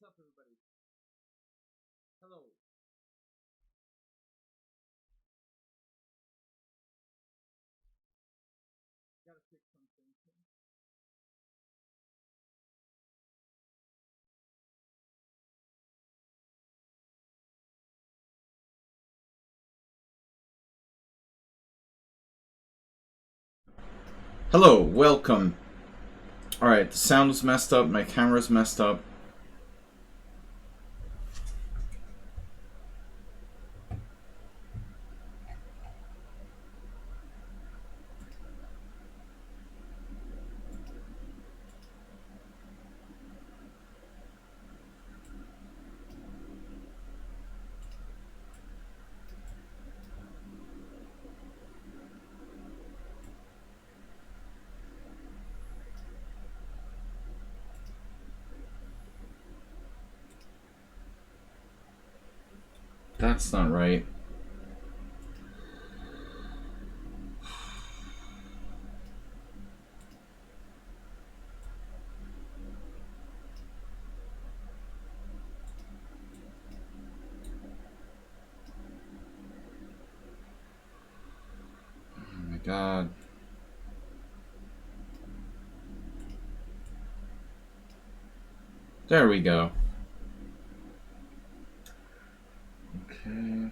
What's up, everybody? Hello. Gotta fix something here. Hello, welcome. Alright, the sound was messed up, my camera's messed up. That's not right. Oh my god. There we go. Okay.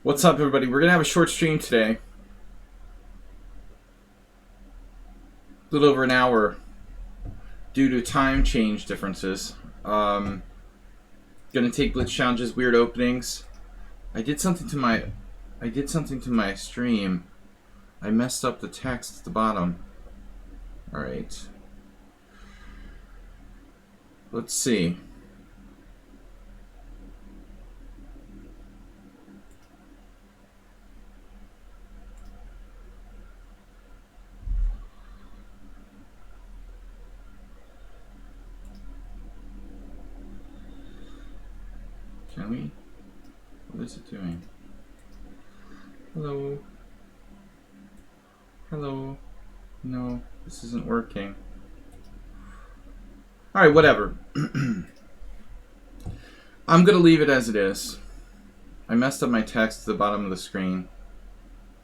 What's up, everybody? We're gonna have a short stream today. A little over an hour due to time change differences. Gonna take Blitz challenges, weird openings. I did something to my stream. I messed up the text at the bottom. Alright. Let's see. Can we? What is it doing? Hello? Hello? No, this isn't working. Alright, whatever. I'm gonna leave it as it is. I messed up my text at the bottom of the screen.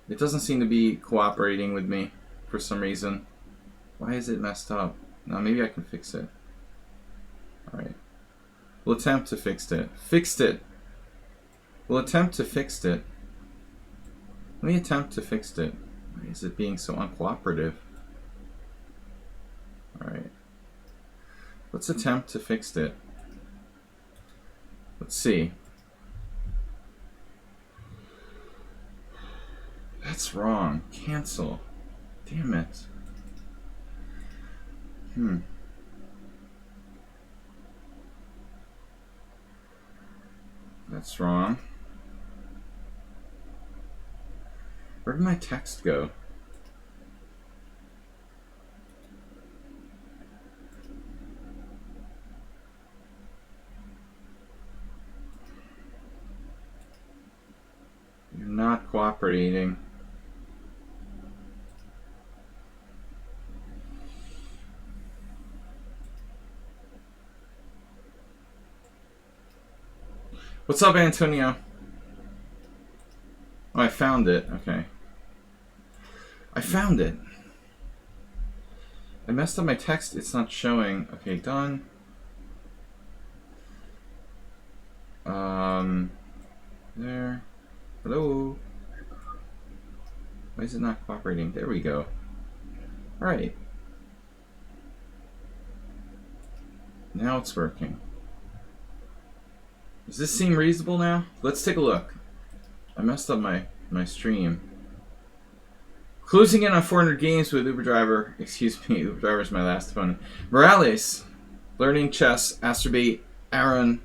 It doesn't seem to be cooperating with me for some reason. Why is it messed up? Now maybe I can fix it. Alright. We'll attempt to fix it. Fixed it! We'll attempt to fix it. Let me attempt to fix it. Why is it being so uncooperative? Alright. Let's attempt to fix it. Let's see. That's wrong. Cancel. Damn it. That's wrong. Where did my text go? You're not cooperating. What's up, Antonio? Oh, I found it. Okay. I found it. I messed up my text. It's not showing. Okay, done. There. Hello. Why is it not cooperating? There we go. Alright. Now it's working. Does this seem reasonable now? Let's take a look. I messed up my stream. Closing in on 400 games with Uber Driver. Excuse me, Uber Driver is my last opponent. Morales. Learning chess. Astrobate. Aaron.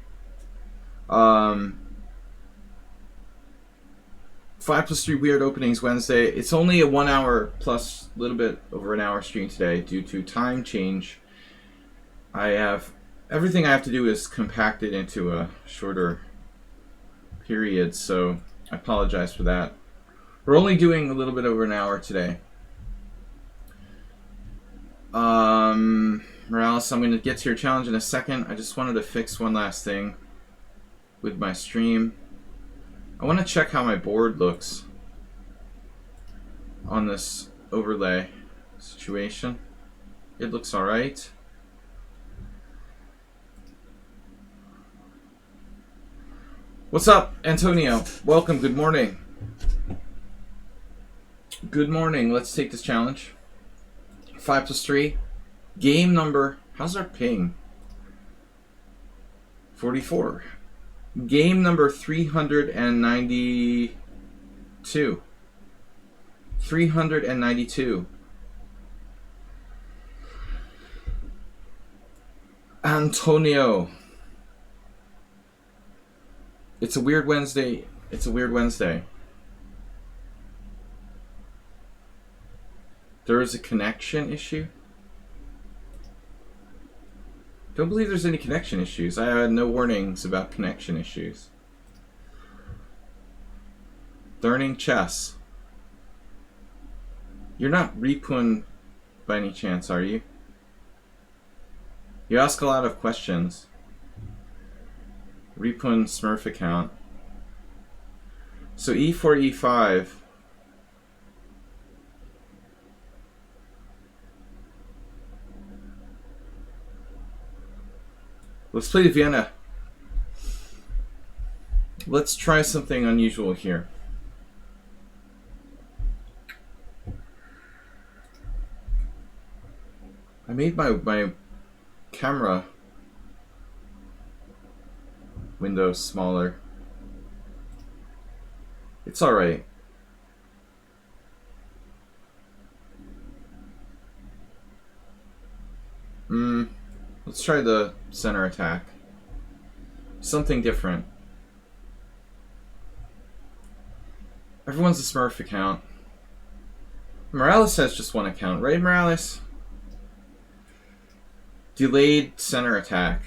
5+3 weird openings Wednesday. It's only a 1 hour plus a little bit over an hour stream today due to time change. I have everything I have to do is compacted into a shorter period, so I apologize for that. We're only doing a little bit over an hour today. Morales, I'm going to get to your challenge in a second. I just wanted to fix one last thing with my stream. I want to check how my board looks on this overlay situation. It looks alright. What's up, Antonio? Welcome, good morning. Good morning, let's take this challenge. 5+3. Game number, how's our ping? 44. Game number 392. 392. Antonio. It's a weird Wednesday. It's a weird Wednesday. There is a connection issue. Don't believe there's any connection issues. I had no warnings about connection issues. Learning chess. You're not Repun by any chance, are you? You ask a lot of questions. Repun Smurf account. So E4, E5. Let's play Vienna. Let's try something unusual here. I made my camera window smaller. It's alright. Let's try the center attack. Something different. Everyone's a Smurf account. Morales has just one account, right, Morales? Delayed center attack.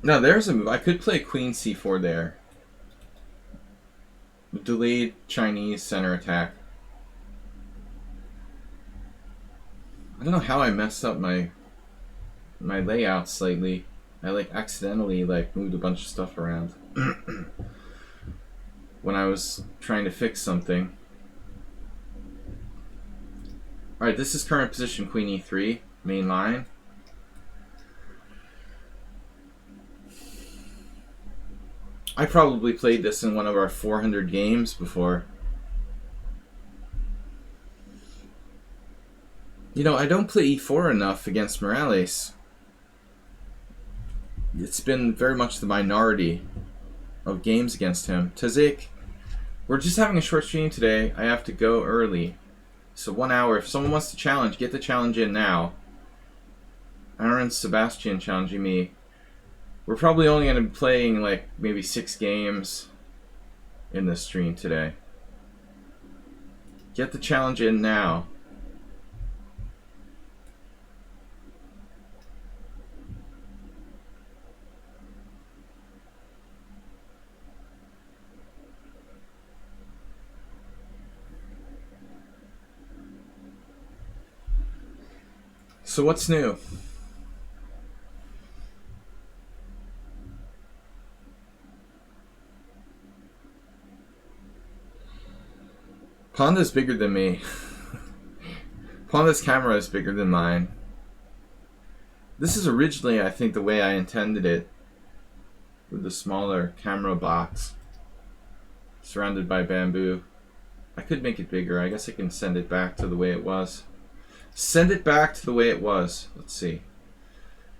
No, there's a move. I could play Queen C4 there. Delayed Chinese center attack. I don't know how I messed up my layout slightly. I accidentally moved a bunch of stuff around when I was trying to fix something. Alright, this is current position, Queen E3, main line. I probably played this in one of our 400 games before. You know, I don't play E4 enough against Morales. It's been very much the minority of games against him. Tazik, we're just having a short stream today. I have to go early. So 1 hour. If someone wants to challenge, get the challenge in now. Aaron Sebastian challenging me. We're probably only going to be playing maybe 6 games in this stream today. Get the challenge in now. So what's new? Panda's bigger than me. Panda's camera is bigger than mine. This is originally, I think, the way I intended it, with the smaller camera box. Surrounded by bamboo. I could make it bigger. I guess I can send it back to the way it was. Send it back to the way it was. Let's see.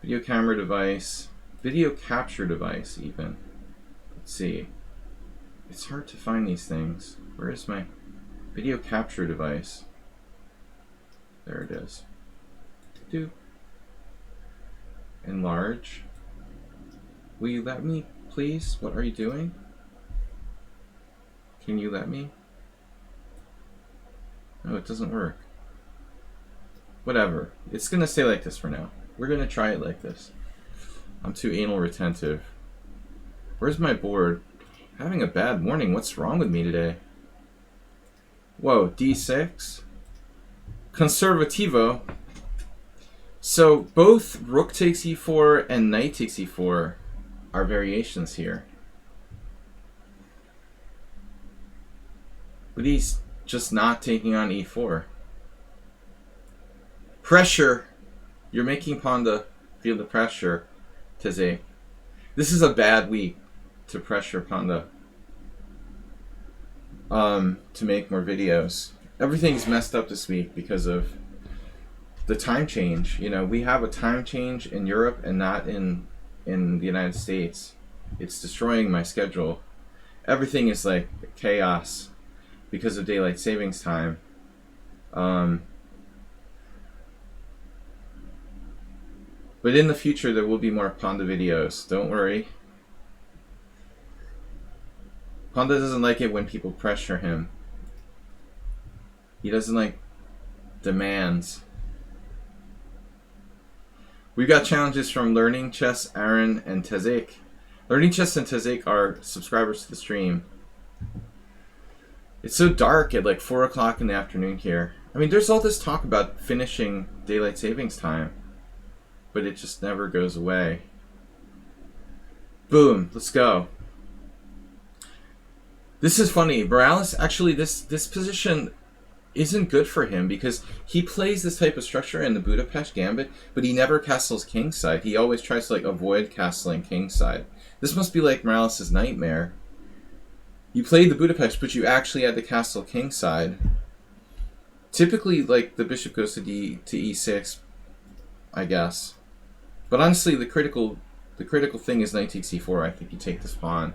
Video camera device. Video capture device, even. Let's see. It's hard to find these things. Where is my video capture device? There it is. Do. Enlarge. Will you let me, please? What are you doing? Can you let me? No, it doesn't work. Whatever. It's gonna stay like this for now. We're gonna try it like this. I'm too anal retentive. Where's my board? Having a bad morning. What's wrong with me today? Whoa, D6. Conservativo. So both rook takes e4 and knight takes e4 are variations here. But he's just not taking on e4. Pressure. You're making Panda feel the pressure, Teze. This is a bad week to pressure Panda to make more videos. Everything's messed up this week because of the time change. You know, we have a time change in Europe and not in the United States. It's destroying my schedule. Everything is like chaos because of daylight savings time. But in the future, there will be more Panda videos. Don't worry. Panda doesn't like it when people pressure him. He doesn't like demands. We've got challenges from Learning Chess, Aaron, and Tezik. Learning Chess and Tezik are subscribers to the stream. It's so dark at like 4 o'clock in the afternoon here. I mean, there's all this talk about finishing daylight savings time, but it just never goes away. Boom, let's go. This is funny. Morales, actually, this position isn't good for him because he plays this type of structure in the Budapest Gambit, but he never castles kingside. He always tries to like avoid castling kingside. This must be like Morales' nightmare. You played the Budapest, but you actually had to castle kingside. Typically, like, the bishop goes to e6, I guess. But honestly, the critical thing is knight takes e4. I think you take this pawn.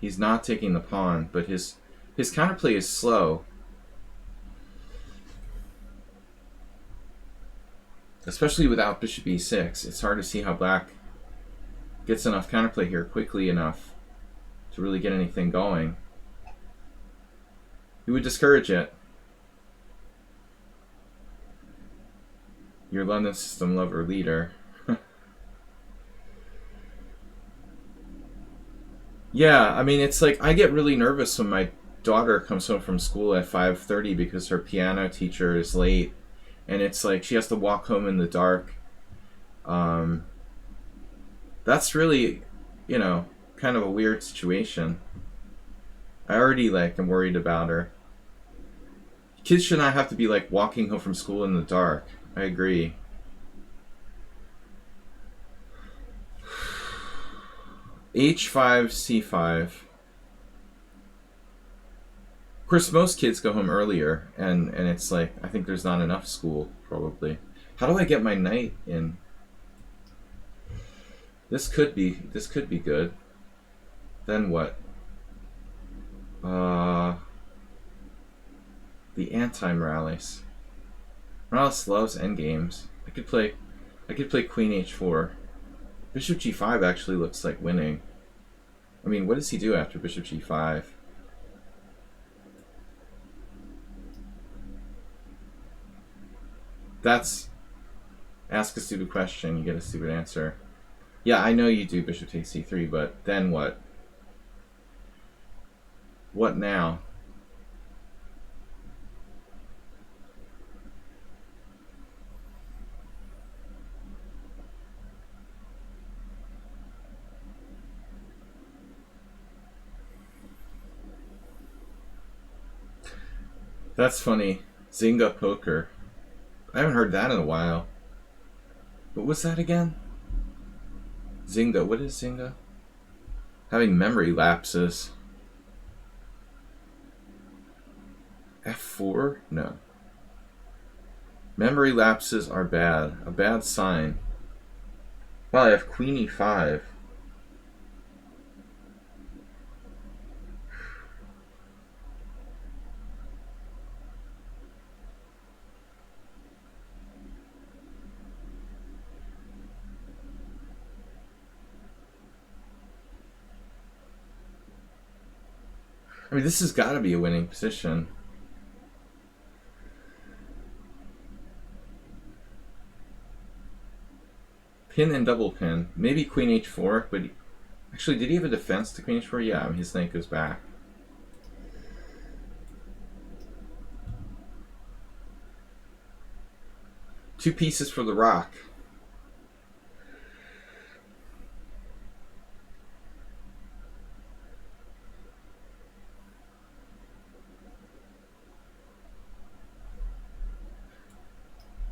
He's not taking the pawn, but his counterplay is slow. Especially without bishop e6. It's hard to see how black gets enough counterplay here quickly enough to really get anything going. He would discourage it. Your London system lover leader. Yeah, I mean, it's like I get really nervous when my daughter comes home from school at 5:30 because her piano teacher is late, and it's like she has to walk home in the dark. That's really, you know, kind of a weird situation. I already like am worried about her. Kids should not have to be like walking home from school in the dark. I agree. H5, C5. Of course, most kids go home earlier, and it's like, I think there's not enough school, probably. How do I get my knight in? This could be good. Then what? The anti-Morales. Morales loves endgames. I could play Queen H4. Bishop G5 actually looks like winning. I mean, what does he do after Bishop G5? That's ask a stupid question, you get a stupid answer. Yeah, I know you do Bishop takes C3, but then what? What now? That's funny. Zynga poker. I haven't heard that in a while. What was that again? Zynga. What is Zynga? Having memory lapses. F4? No. Memory lapses are bad. A bad sign. Well, I have queen e5. I mean, this has got to be a winning position. Pin and double pin. Maybe queen h4, but actually, did he have a defense to queen h4? Yeah, I mean, his knight goes back. Two pieces for the rock.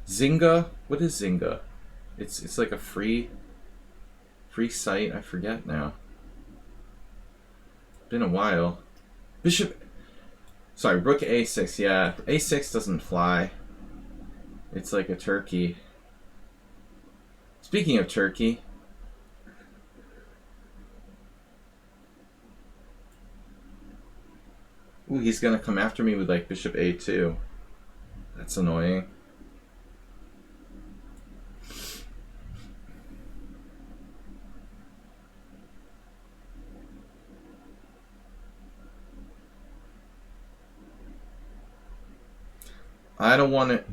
Zynga? What is Zynga? It's like a free site. I forget now. Been a while. Bishop. Sorry, rook a6. Yeah, a6 doesn't fly. It's like a turkey. Speaking of turkey. Ooh, he's gonna come after me with like bishop a2. That's annoying. I don't want it.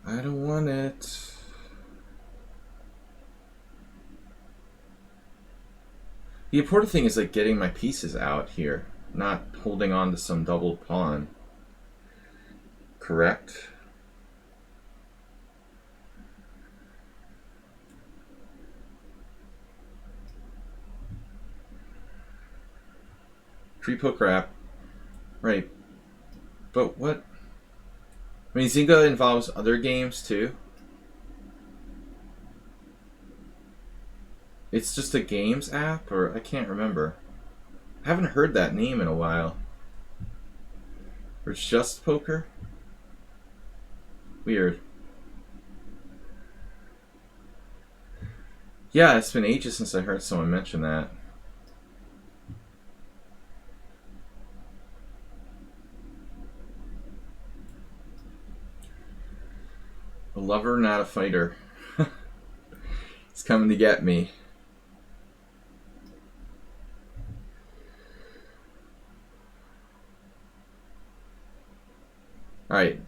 I don't want it. The important thing is like getting my pieces out here, not holding on to some doubled pawn. Correct? Free poker app. Right. But what? I mean, Zynga involves other games too. It's just a games app, or I can't remember. I haven't heard that name in a while. Or it's just poker? Weird. Yeah, it's been ages since I heard someone mention that. A lover, not a fighter. He's coming to get me. Alright.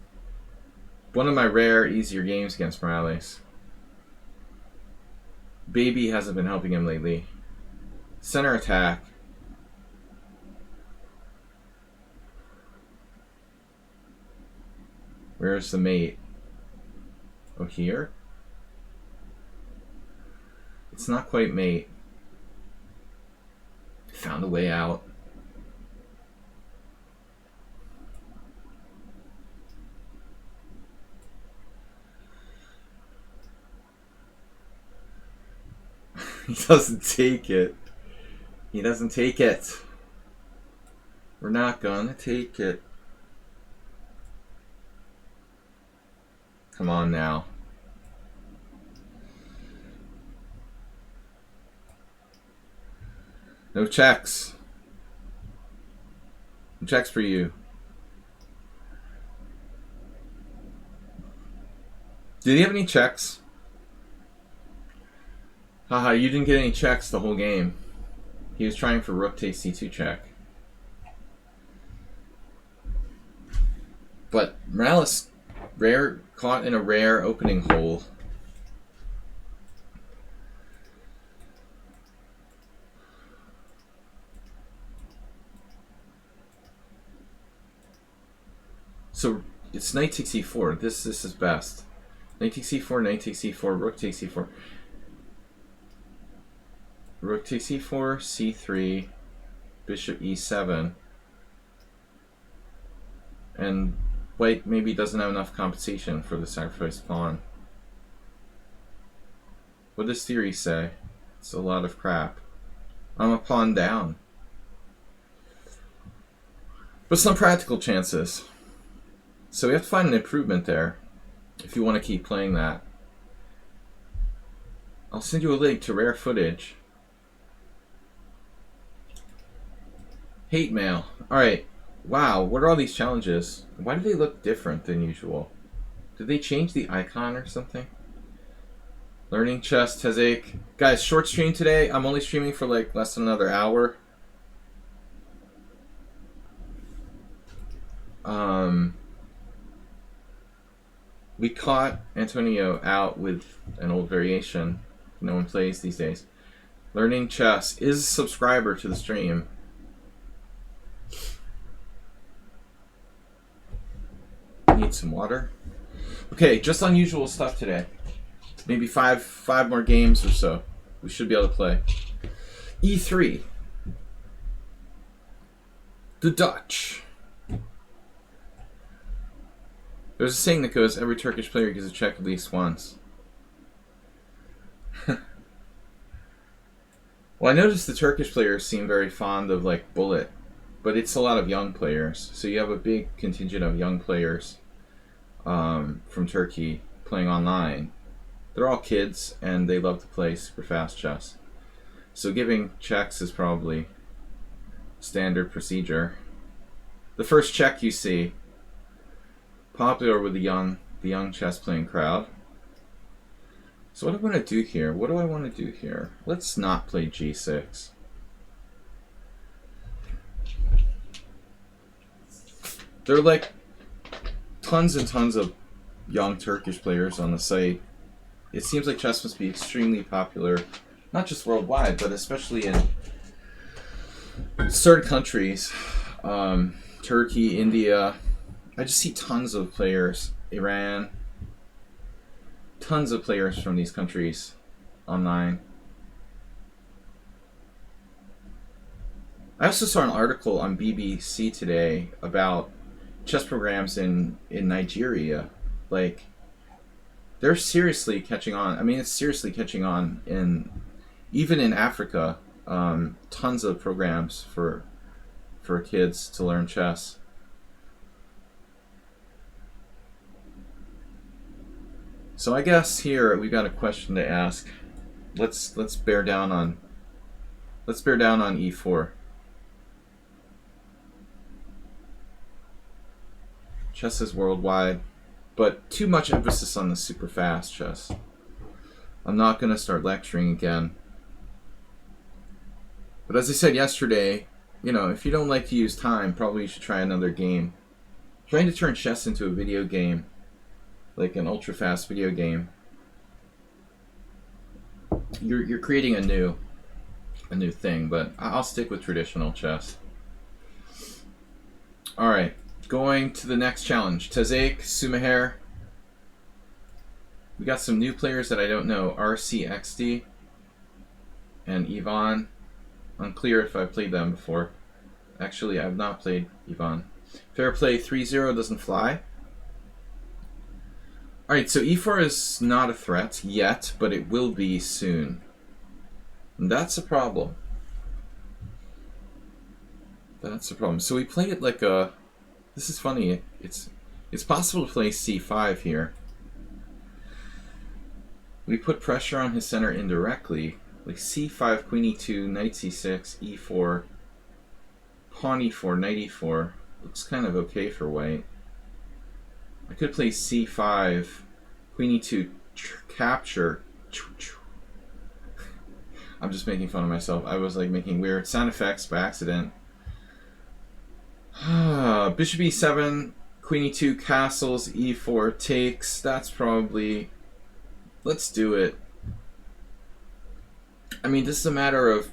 One of my rare, easier games against Morales. Baby hasn't been helping him lately. Center attack. Where's the mate? Oh, here? It's not quite mate. Found a way out. He doesn't take it. He doesn't take it. We're not gonna take it. Come on now. No checks. No checks for you. Did he have any checks? Haha, you didn't get any checks the whole game. He was trying for rook takes c2 check. But Morales caught in a rare opening hole. So it's knight takes e4. This is best. Knight takes e4, knight takes e4, rook takes e4. Rook takes e4, c3, bishop e7. And white maybe doesn't have enough compensation for the sacrificed pawn. What does theory say? It's a lot of crap. I'm a pawn down. But some practical chances. So we have to find an improvement there if you want to keep playing that. I'll send you a link to rare footage. Hate mail. Alright. Wow, what are all these challenges? Why do they look different than usual? Did they change the icon or something? Learning chess, Tezek. Guys, short stream today. I'm only streaming for like less than another hour. We caught Antonio out with an old variation no one plays these days. Learning chess is a subscriber to the stream. Need some water. Okay, just unusual stuff today. Maybe five more games or so. We should be able to play. E3. The Dutch. There's a saying that goes, every Turkish player gets a check at least once. Well, I noticed the Turkish players seem very fond of like Bullet, but it's a lot of young players. So you have a big contingent of young players from Turkey playing online. They're all kids and they love to play super fast chess. So giving checks is probably standard procedure. The first check you see, popular with the young chess playing crowd. So what do I want to do here? What do I want to do here? Let's not play g6. There are like tons and tons of young Turkish players on the site. It seems like chess must be extremely popular, not just worldwide, but especially in certain countries. Turkey, India. I just see tons of players. Iran. Tons of players from these countries online. I also saw an article on BBC today about chess programs in Nigeria. Like, they're seriously catching on. I mean, it's seriously catching on even in Africa. Tons of programs for kids to learn chess. So I guess here we got a question to ask. Let's bear down on e4. Chess is worldwide, but too much emphasis on the super fast chess. I'm not going to start lecturing again. But as I said yesterday, if you don't like to use time, probably you should try another game. Trying to turn chess into a video game, like an ultra fast video game, you're creating a new thing, but I'll stick with traditional chess. Alright, going to the next challenge. Tezek, Sumaher. We got some new players that I don't know. RCXD and Ivan. Unclear if I've played them before. Actually, I've not played Ivan. Fair play 3-0 doesn't fly. Alright, so e4 is not a threat yet, but it will be soon. And that's a problem. That's a problem. So we play it like a... This is funny. It's possible to play c5 here. We put pressure on his center indirectly. Like c5, queen e2, knight c6, e4, pawn e4, knight e4. Looks kind of okay for white. I could play c5, queen e2, capture. I'm just making fun of myself. I was like making weird sound effects by accident. Bishop e7, queen e2, castles, e4 takes. That's probably... Let's do it. I mean, this is a matter of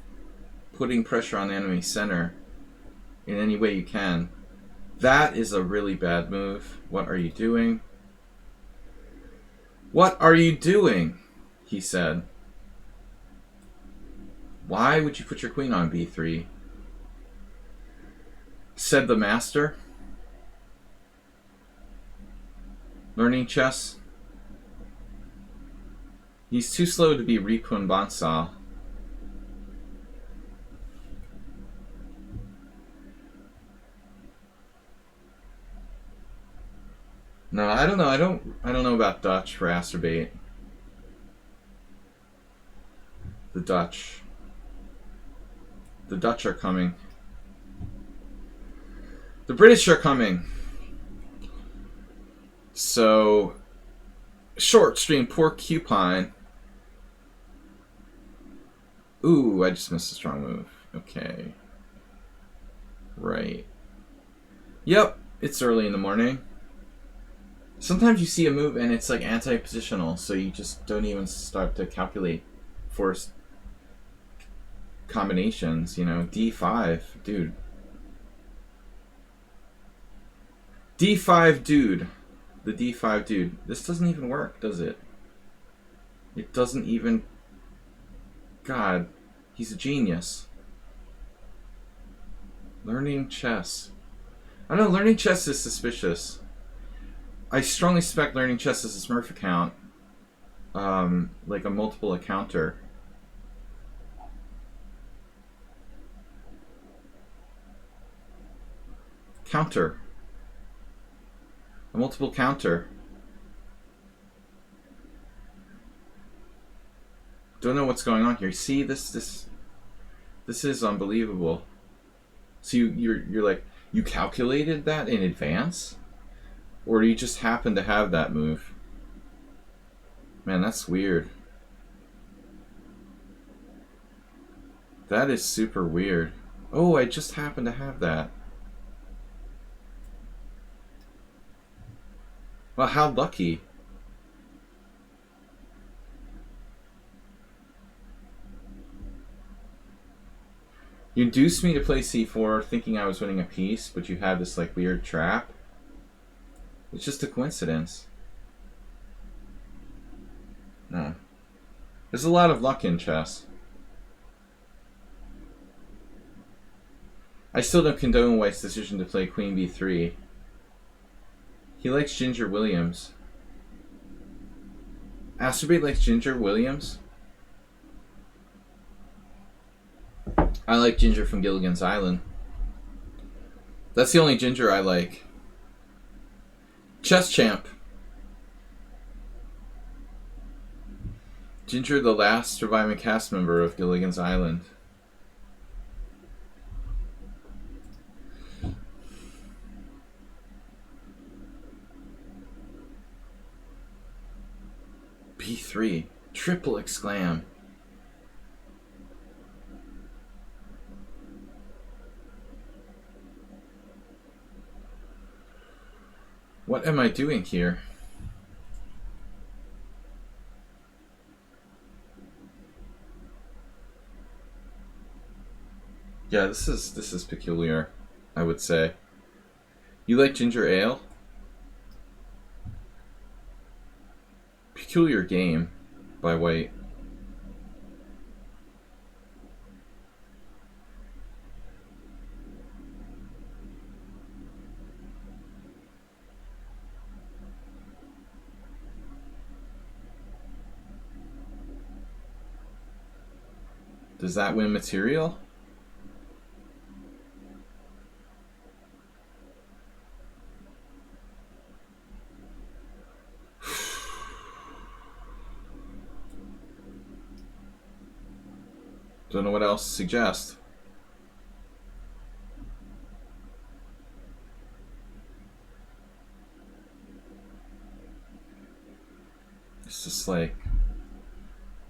putting pressure on the enemy center in any way you can. That is a really bad move. What are you doing? What are you doing? He said. Why would you put your queen on b3? Said the master. Learning chess. He's too slow to be Ripun Bansal. No, I don't know. I don't know about Dutch for Astrobate. The Dutch. The Dutch are coming. The British are coming. So, short stream, poor Cupine. Ooh, I just missed a strong move. Okay. Right. Yep, it's early in the morning. Sometimes you see a move and it's like anti-positional, so you just don't even start to calculate forced combinations, you know. D5, dude. D5, dude. The D5, dude. This doesn't even work, does it? It doesn't even... God, he's a genius. Learning chess. I don't know, learning chess is suspicious. I strongly suspect learning chess is a Smurf account. Like a multiple accounter. Counter. A multiple counter. Don't know what's going on here. See, this is unbelievable. So you're like, you calculated that in advance? Or do you just happen to have that move? Man, that's weird. That is super weird. Oh, I just happen to have that. Well, how lucky. You induced me to play c4 thinking I was winning a piece, but you had this like weird trap. It's just a coincidence. No. There's a lot of luck in chess. I still don't condone White's decision to play Queen b3. He likes Ginger Williams. Astrobate likes Ginger Williams? I like Ginger from Gilligan's Island. That's the only Ginger I like. Chess Champ. Ginger, the last surviving cast member of Gilligan's Island. B3. Triple exclam. What am I doing here? Yeah, this is peculiar, I would say. You like ginger ale? Peculiar game by White. Does that win material? Don't know what else to suggest. It's just like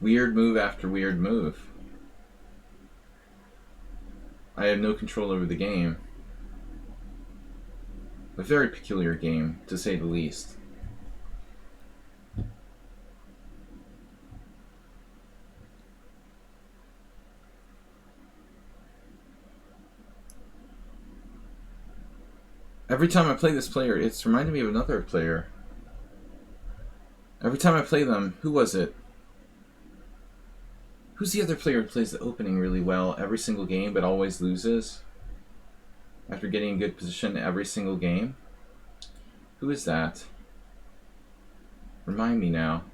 weird move after weird move. I have no control over the game. A very peculiar game, to say the least. Every time I play this player, it's reminded me of another player. Every time I play them, who was it? Who's the other player who plays the opening really well every single game but always loses? After getting in good position every single game? Who is that? Remind me now.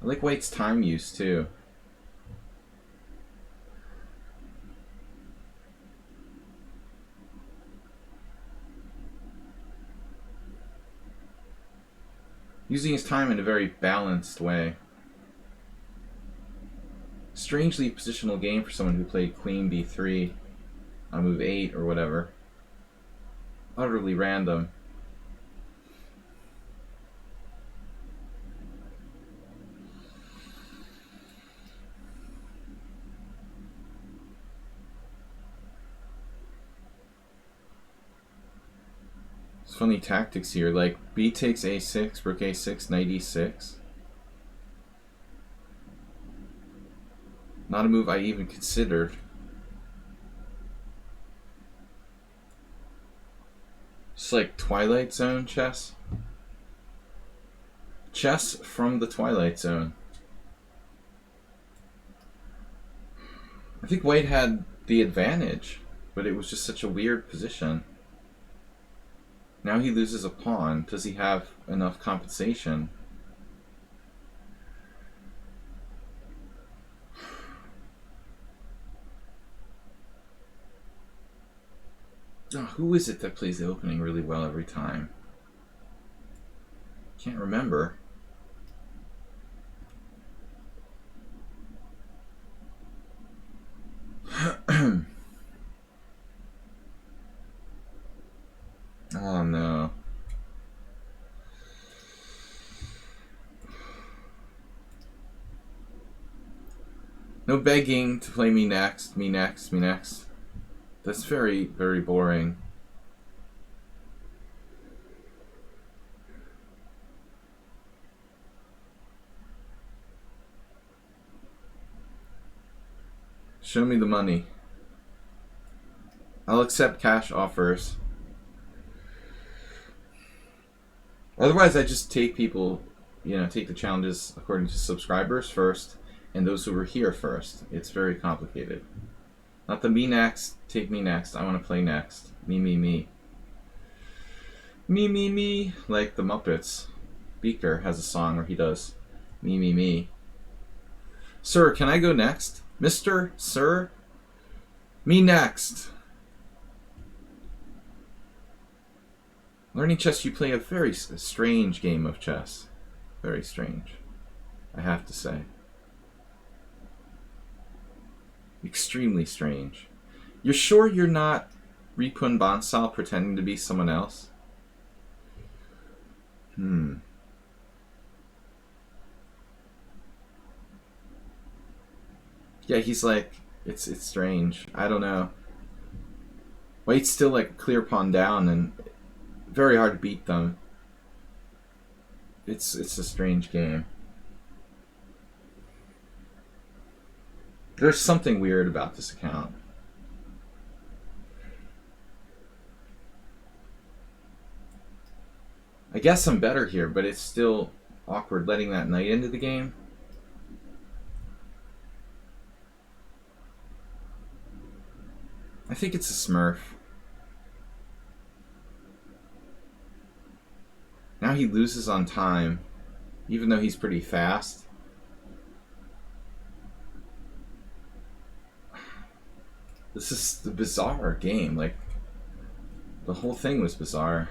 I like white's time use too. Using his time in a very balanced way. Strangely positional game for someone who played queen b3 on move 8 or whatever. Utterly random. It's funny tactics here, like b takes a6, rook a6, knight e6. Not a move I even considered. It's like Twilight Zone chess. Chess from the Twilight Zone. I think white had the advantage, but it was just such a weird position. Now he loses a pawn. Does he have enough compensation? Oh, who is it that plays the opening really well every time? Can't remember. Oh no. No begging to play me next, me next, me next. That's very, very boring. Show me the money. I'll accept cash offers. Otherwise, I just take people, take the challenges according to subscribers first, and those who were here first. It's very complicated. Not the me next, take me next, I want to play next. Me, me, me. Me, me, me. Like the Muppets. Beaker has a song where he does me, me, me. Sir, can I go next? Mr. Sir? Me next. Learning chess, you play a very strange game of chess. Very strange, I have to say. Extremely strange. You're sure you're not Ripun Bansal pretending to be someone else? Yeah, he's like, it's strange. I don't know. White's still like clear pawn down and very hard to beat them. It's a strange game. There's something weird about this account. I guess I'm better here, but it's still awkward letting that knight into the game. I think it's a smurf. Now he loses on time, even though he's pretty fast. This is the bizarre game. Like, the whole thing was bizarre.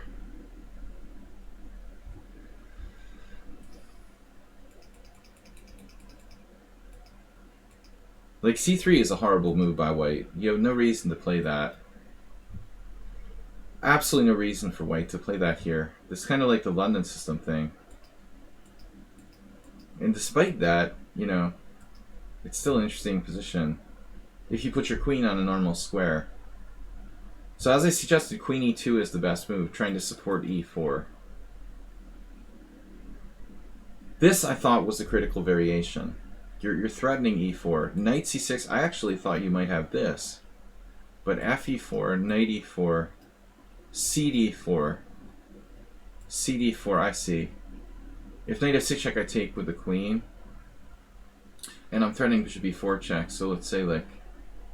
Like, c3 is a horrible move by white. You have no reason to play that. Absolutely no reason for white to play that here. This is kind of like the London system thing. And despite that, it's still an interesting position if you put your queen on a normal square. So as I suggested, queen e2 is the best move, trying to support e4. This, I thought, was a critical variation. You're threatening e4. Knight c6, I actually thought you might have this. But fe4, knight e4, cd4, cd4, I see. If knight f6 check, I take with the queen. And I'm threatening bishop b4 check, so let's say, like,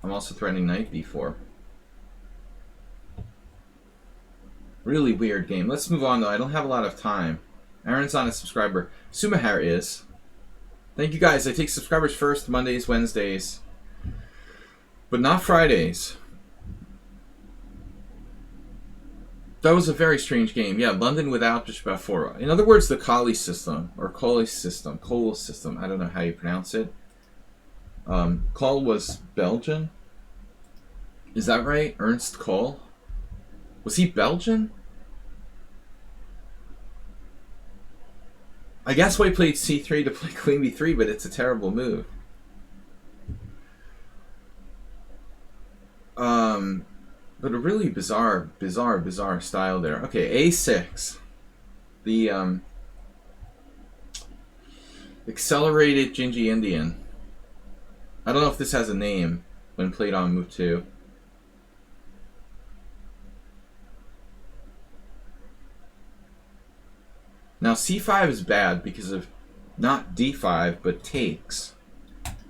I'm also threatening knight b4. Really weird game. Let's move on, though. I don't have a lot of time. Aaron's not a subscriber. Sumahar is. Thank you guys. I take subscribers first Mondays, Wednesdays, but not Fridays. That was a very strange game. Yeah, London without Bishop F4. In other words, the Colley system, or Coley system, Cole system. I don't know how you pronounce it. Cole was Belgian. Is that right? Ernst Cole? Was he Belgian? I guess White played c3 to play queen b3, but it's a terrible move. But a really bizarre style there. Okay, a6. The accelerated Gingy Indian. I don't know if this has a name when played on move 2. Now c5 is bad because of not d5 but takes.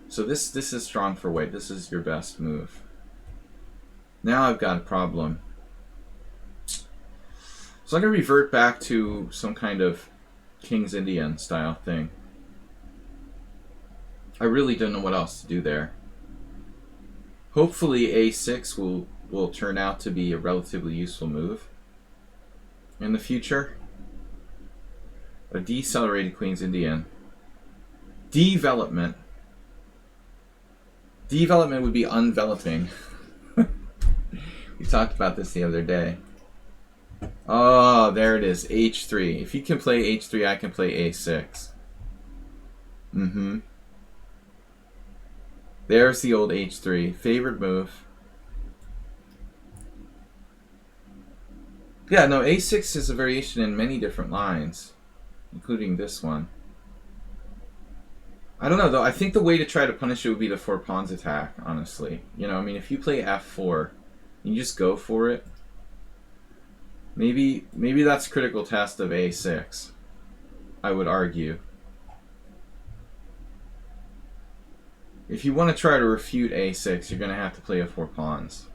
So this is strong for white. This is your best move. Now I've got a problem. So I'm going to revert back to some kind of King's Indian style thing. I really don't know what else to do there. Hopefully a6 will turn out to be a relatively useful move in the future. A decelerated Queen's Indian. Development. Development would be unveloping. We talked about this the other day. Oh, there it is. H3. If you can play H3, I can play A6. There's the old H3. Favorite move. Yeah, no, A6 is a variation in many different lines, including this one. I don't know, though. I think the way to try to punish it would be the 4 pawns attack, honestly. You know, I mean, if you play F4, you just go for it. Maybe that's critical test of A6, I would argue. If you want to try to refute A6, you're going to have to play a 4 pawns.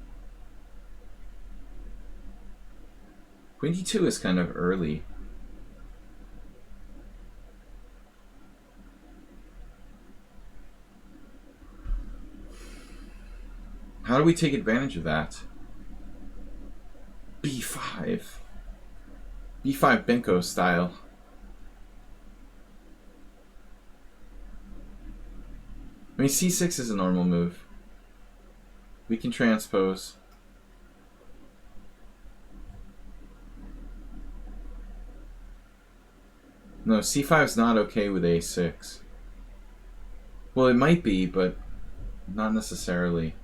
Queen D2 is kind of early. How do we take advantage of that? B5. B5 Benko style. I mean, C6 is a normal move. We can transpose. No, C5 is not okay with A6. Well, it might be, but not necessarily.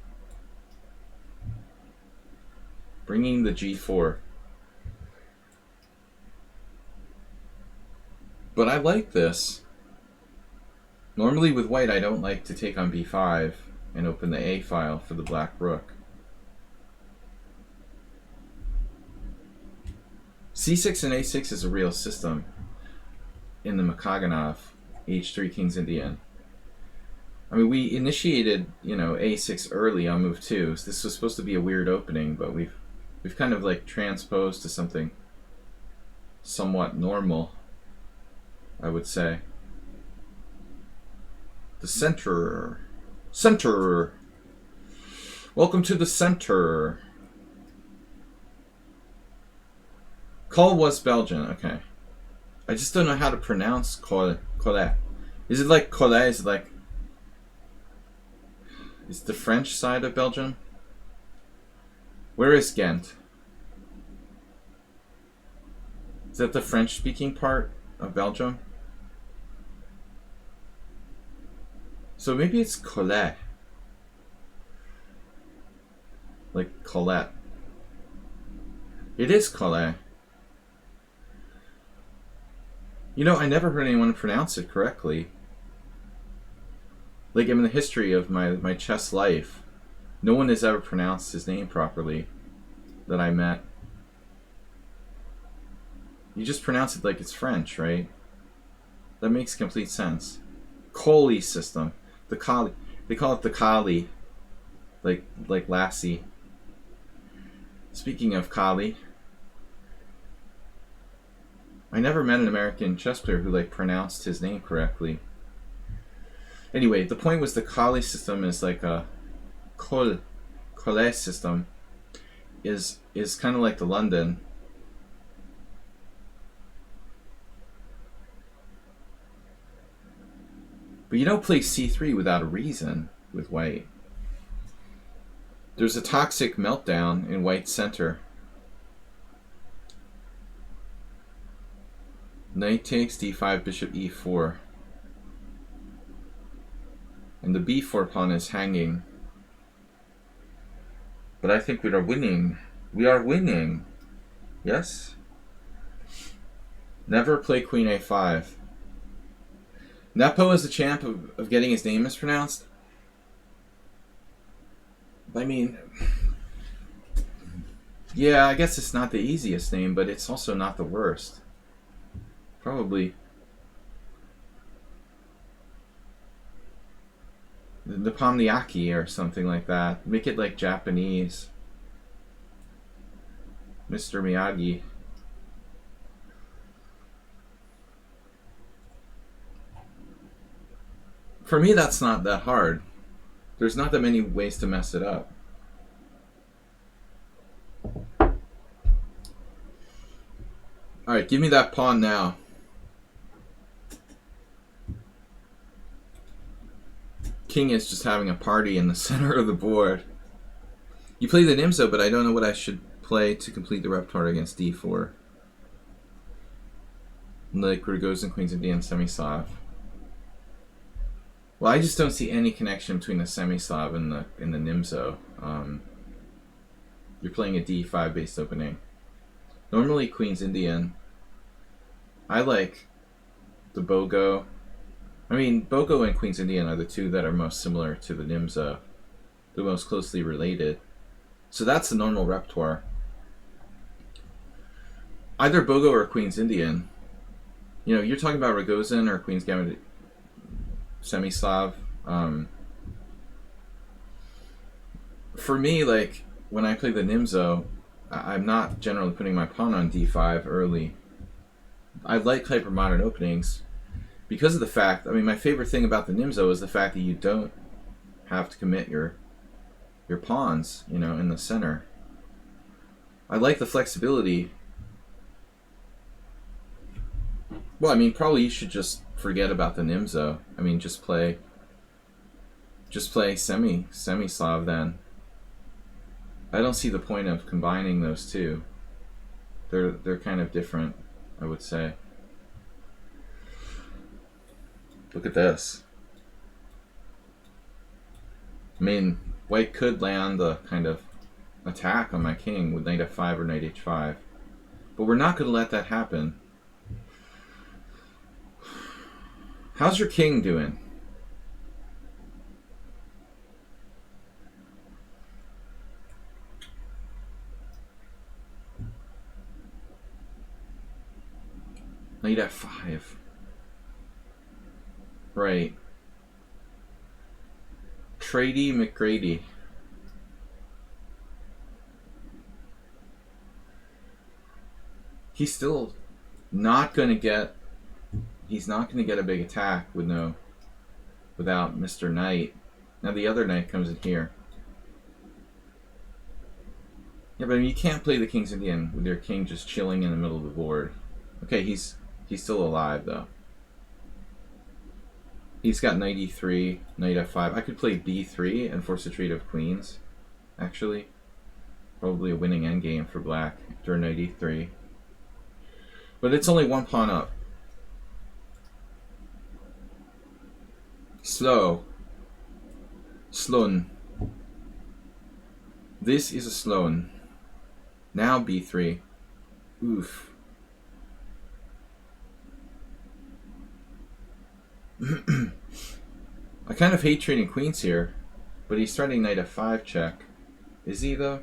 Bringing the G4. But I like this. Normally with white, I don't like to take on B5 and open the A file for the black rook. C6 and A6 is a real system in the Makaganov H3 King's Indian. I mean, we initiated, you know, A6 early on move 2. So this was supposed to be a weird opening, but we've kind of like transposed to something somewhat normal, I would say. The center. Center. Welcome to the center. Cole was Belgian. Okay. I just don't know how to pronounce Cole. Is it like Cole? Is it like... Is the French side of Belgium? Where is Ghent? Is that the French-speaking part of Belgium? So maybe it's Colette. Like Colette. It is Colette. You know, I never heard anyone pronounce it correctly. Like, in the history of my chess life, no one has ever pronounced his name properly that I met. You just pronounce it like it's French, right? That makes complete sense. Coley system. The Kali. They call it the Kali. Like Lassie. Speaking of Kali, I never met an American chess player who like pronounced his name correctly. Anyway, the point was the Kali system is like a Kol system is kind of like the London. But you don't play c3 without a reason with white. There's a toxic meltdown in white's center. Knight takes d5, bishop e4. And the b4 pawn is hanging. But I think we are winning. We are winning. Yes? Never play queen a5. Nepo is the champ of getting his name mispronounced. I mean, yeah, I guess it's not the easiest name, but it's also not the worst. Probably the Pomniaki or something like that. Make it like Japanese. Mr. Miyagi. For me, that's not that hard. There's not that many ways to mess it up. Alright, give me that pawn now. King is just having a party in the center of the board. You play the Nimzo, but I don't know what I should play to complete the repertoire against d4. Like Rogozin, Queens of D, and Semi-Slav. Well, I just don't see any connection between the Semi-Slav and the Nimzo. You're playing a d5 based opening. Normally Queen's Indian. I like the Bogo. I mean, Bogo and Queen's Indian are the two that are most similar to the Nimzo. They're most closely related. So that's the normal repertoire. Either Bogo or Queen's Indian. You know, you're talking about Rogozin or Queen's Gambit Semi-Slav. For me, like, when I play the Nimzo, I'm not generally putting my pawn on d5 early. I like hypermodern openings because of the fact, I mean, my favorite thing about the Nimzo is the fact that you don't have to commit your pawns, you know, in the center. I like the flexibility. Well, I mean, probably you should just forget about the Nimzo. I mean, just play Semi-Slav then. I don't see the point of combining those two. They're kind of different, I would say. Look at this. I mean, white could land a kind of attack on my king with knight f5 or knight h5. But we're not going to let that happen. How's your king doing? Knight f5. Right. Trady McGrady. He's still not going to get... He's not going to get a big attack without Mr. Knight. Now the other knight comes in here. Yeah, but I mean, you can't play the King's Indian with your king just chilling in the middle of the board. Okay, he's still alive though. He's got knight e3, knight f5. I could play b3 and force a trade of queens, actually. Probably a winning endgame for black after knight e3. But it's only one pawn up. Slow. Sloan. This is a Sloan. Now b3. Oof. I kind of hate trading queens here, but he's starting knight f5 check. Is he though?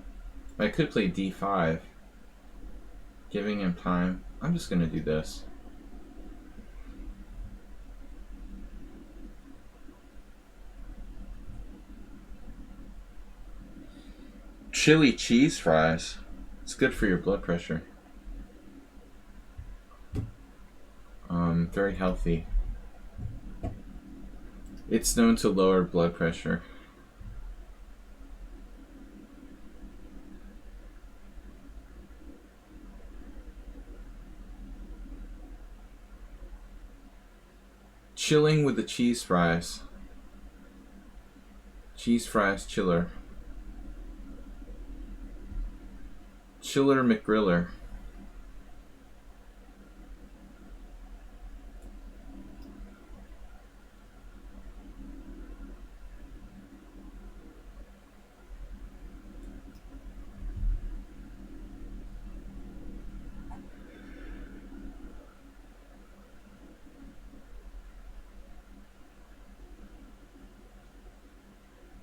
I could play d5, giving him time. I'm just going to do this. Chili cheese fries. It's good for your blood pressure. Very healthy. It's known to lower blood pressure. Chilling with the cheese fries. Cheese fries chiller. Chiller McGriller.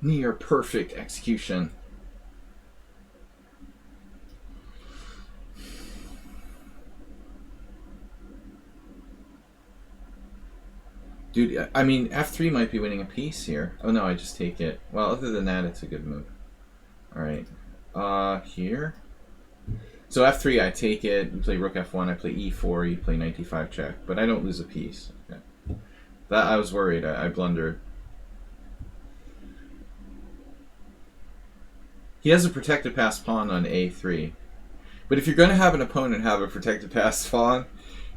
Near perfect execution. Dude, I mean, f3 might be winning a piece here. Oh no, I just take it. Well, other than that, it's a good move. Alright. Here? So f3, I take it. You play rook f1, I play e4, you play knight d5 check. But I don't lose a piece. Okay. That, I was worried. I blundered. He has a protected passed pawn on a3. But if you're going to have an opponent have a protected passed pawn,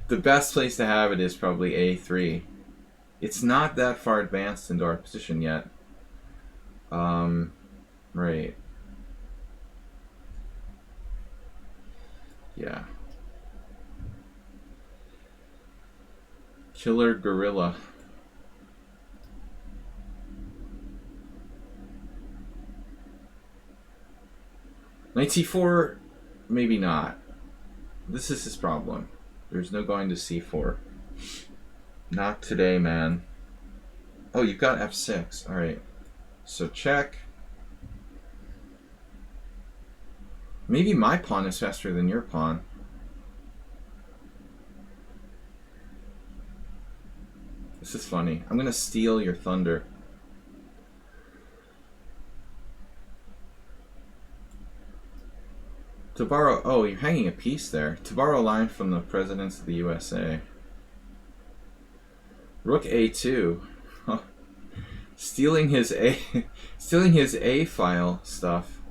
the best place to have it is probably a3. It's not that far advanced into our position yet. Right. Yeah. Killer gorilla. Knight c4, maybe not. This is his problem. There's no going to c4. Not today, man. Oh, you've got f6. Alright. So check. Maybe my pawn is faster than your pawn. This is funny. I'm going to steal your thunder. To borrow... Oh, you're hanging a piece there. To borrow a line from the presidents of the USA. Rook a2. Stealing his A file stuff.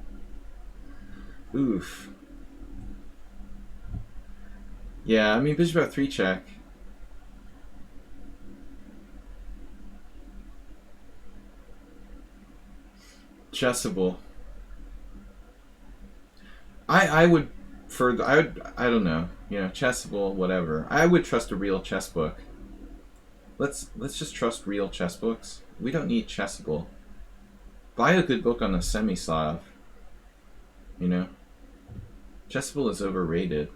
Oof. Yeah, I mean bishop f3 check. Chessable. I would I don't know, you know, chessable, whatever. I would trust a real chess book. Let's just trust real chess books. We don't need Chessable. Buy a good book on the semi-Slav. You know? Chessable is overrated.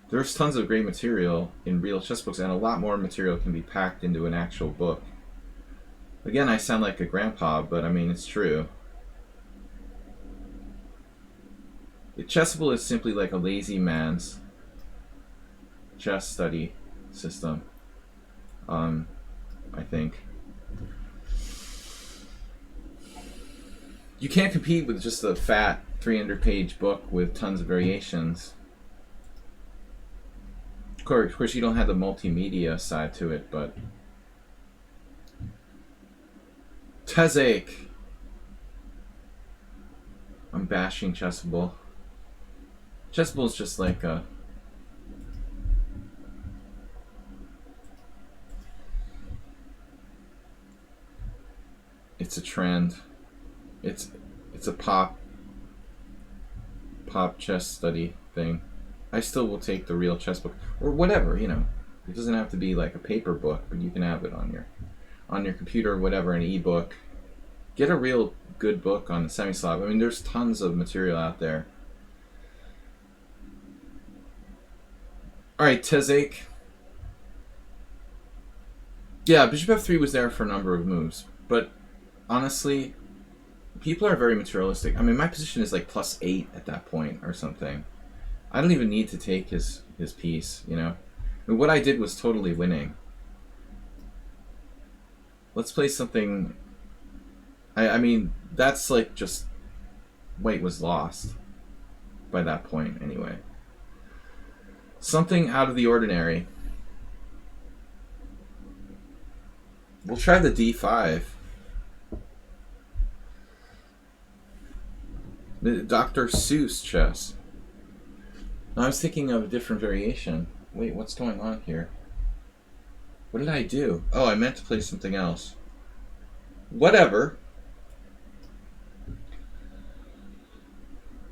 There's tons of great material in real chess books, and a lot more material can be packed into an actual book. Again, I sound like a grandpa, but I mean, it's true. Chessable is simply like a lazy man's chess study system. I think. You can't compete with just a fat 300-page book with tons of variations. Of course, you don't have the multimedia side to it, but... Tezake! I'm bashing Chessable. Chessable is just like a... It's a trend. It's a pop chess study thing. I still will take the real chess book or whatever, you know. It doesn't have to be like a paper book, but you can have it on your computer or whatever, an ebook. Get a real good book on the semi-Slav. I mean, there's tons of material out there. All right, Tezake. Yeah, bishop f3 was there for a number of moves, but honestly, people are very materialistic. I mean, my position is like +8 at that point or something. I don't even need to take his piece, you know? I mean, what I did was totally winning. Let's play something... I mean, that's like just... White was lost by that point, anyway. Something out of the ordinary. We'll try the d5. The Dr. Seuss chess. I was thinking of a different variation. Wait, what's going on here? What did I do? Oh, I meant to play something else. Whatever.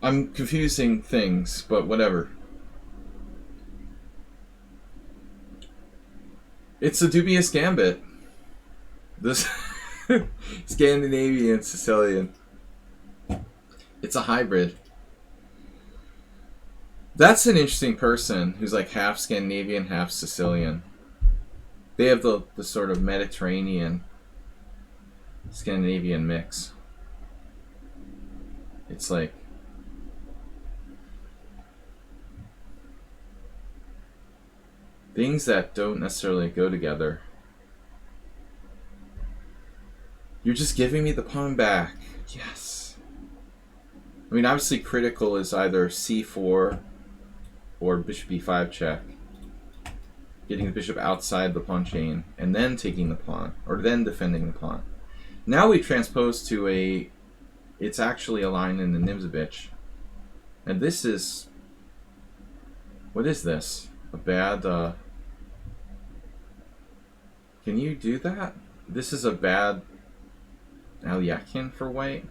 I'm confusing things, but whatever. It's a dubious gambit. This Scandinavian Sicilian. It's a hybrid. That's an interesting person who's like half Scandinavian, half Sicilian. They have the sort of Mediterranean Scandinavian mix. It's like things that don't necessarily go together. You're just giving me the pawn back. Yes. I mean, obviously critical is either c4 or bishop e5 check. Getting the bishop outside the pawn chain and then taking the pawn, or then defending the pawn. Now we transpose to a, it's actually a line in the Nimzovich. And this is, what is this? A bad, can you do that? This is a bad Alyakin for white.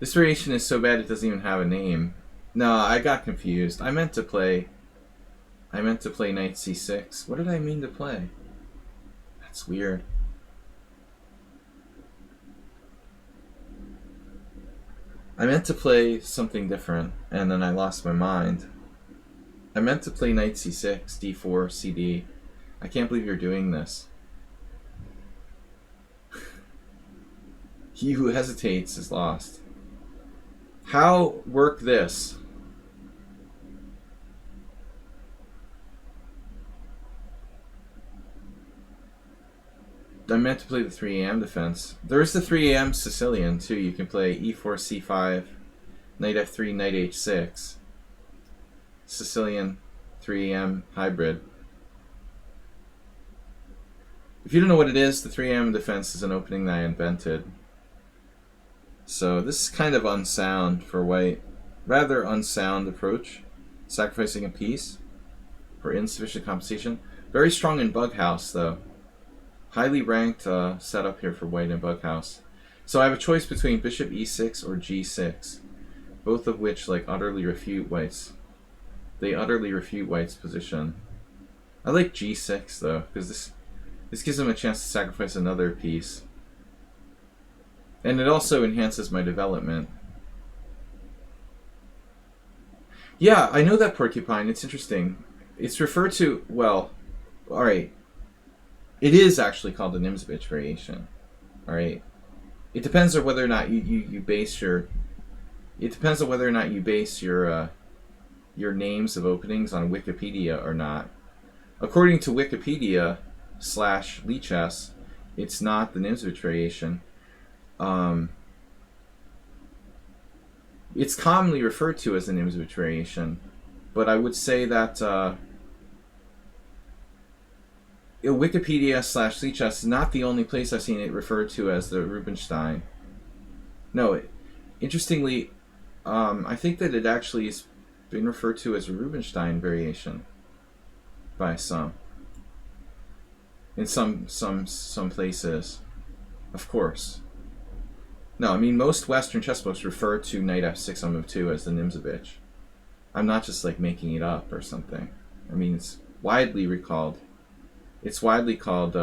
This variation is so bad it doesn't even have a name. No, I got confused. I meant to play knight c6. What did I mean to play? That's weird. I meant to play something different, and then I lost my mind. I meant to play knight c6, d4, cd. I can't believe you're doing this. He who hesitates is lost. How work this? I meant to play the 3 a.m. defense. There's the 3 a.m. Sicilian too. You can play e4, c5, knight f3, knight h6. Sicilian 3 a.m. hybrid. If you don't know what it is, the 3 a.m. defense is an opening that I invented. So this is kind of unsound for white. Rather unsound approach. Sacrificing a piece for insufficient compensation. Very strong in Bughouse though. Highly ranked setup here for white in Bughouse. So I have a choice between bishop e6 or g6. Both of which like utterly refute white's. They utterly refute white's position. I like g6 though, because this gives him a chance to sacrifice another piece. And it also enhances my development. Yeah, I know that porcupine. It's interesting. It's referred to, well, alright. It is actually called the Nimzovich variation. Alright. It depends on whether or not you base your... It depends on whether or not you base your names of openings on Wikipedia or not. According to Wikipedia / lichess, it's not the Nimzovich variation. It's commonly referred to as the Nimzovich variation, but I would say that Wikipedia / lichess is not the only place I've seen it referred to as the Rubinstein. No, interestingly, I think that it actually has been referred to as a Rubinstein variation by some. In some places, of course. No, I mean most Western chess books refer to knight f6 on move 2 as the Nimzovich. I'm not just like making it up or something. I mean it's widely recalled. It's widely called.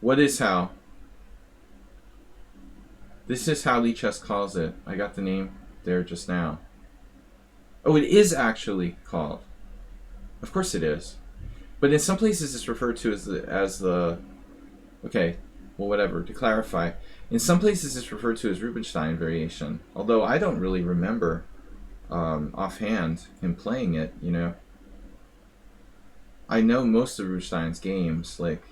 What is how? This is how lichess calls it. I got the name there just now. Oh, it is actually called. Of course it is. But in some places it's referred to as the okay, well whatever, to clarify. In some places it's referred to as Rubinstein variation. Although I don't really remember offhand him playing it, you know. I know most of Rubinstein's games, like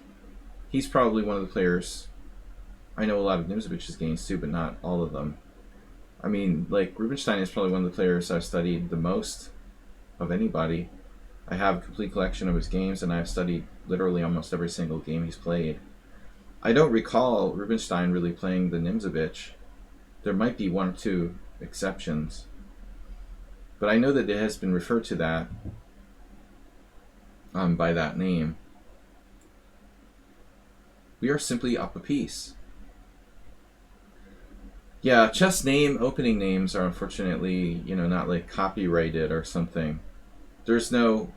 he's probably one of the players. I know a lot of Nimzovich's games too, but not all of them. I mean, like Rubinstein is probably one of the players I've studied the most of anybody. I have a complete collection of his games, and I've studied literally almost every single game he's played. I don't recall Rubinstein really playing the Nimzovich. There might be one or two exceptions, but I know that it has been referred to that by that name. We are simply up a piece. Yeah, chess name opening names are unfortunately, not like copyrighted or something. There's no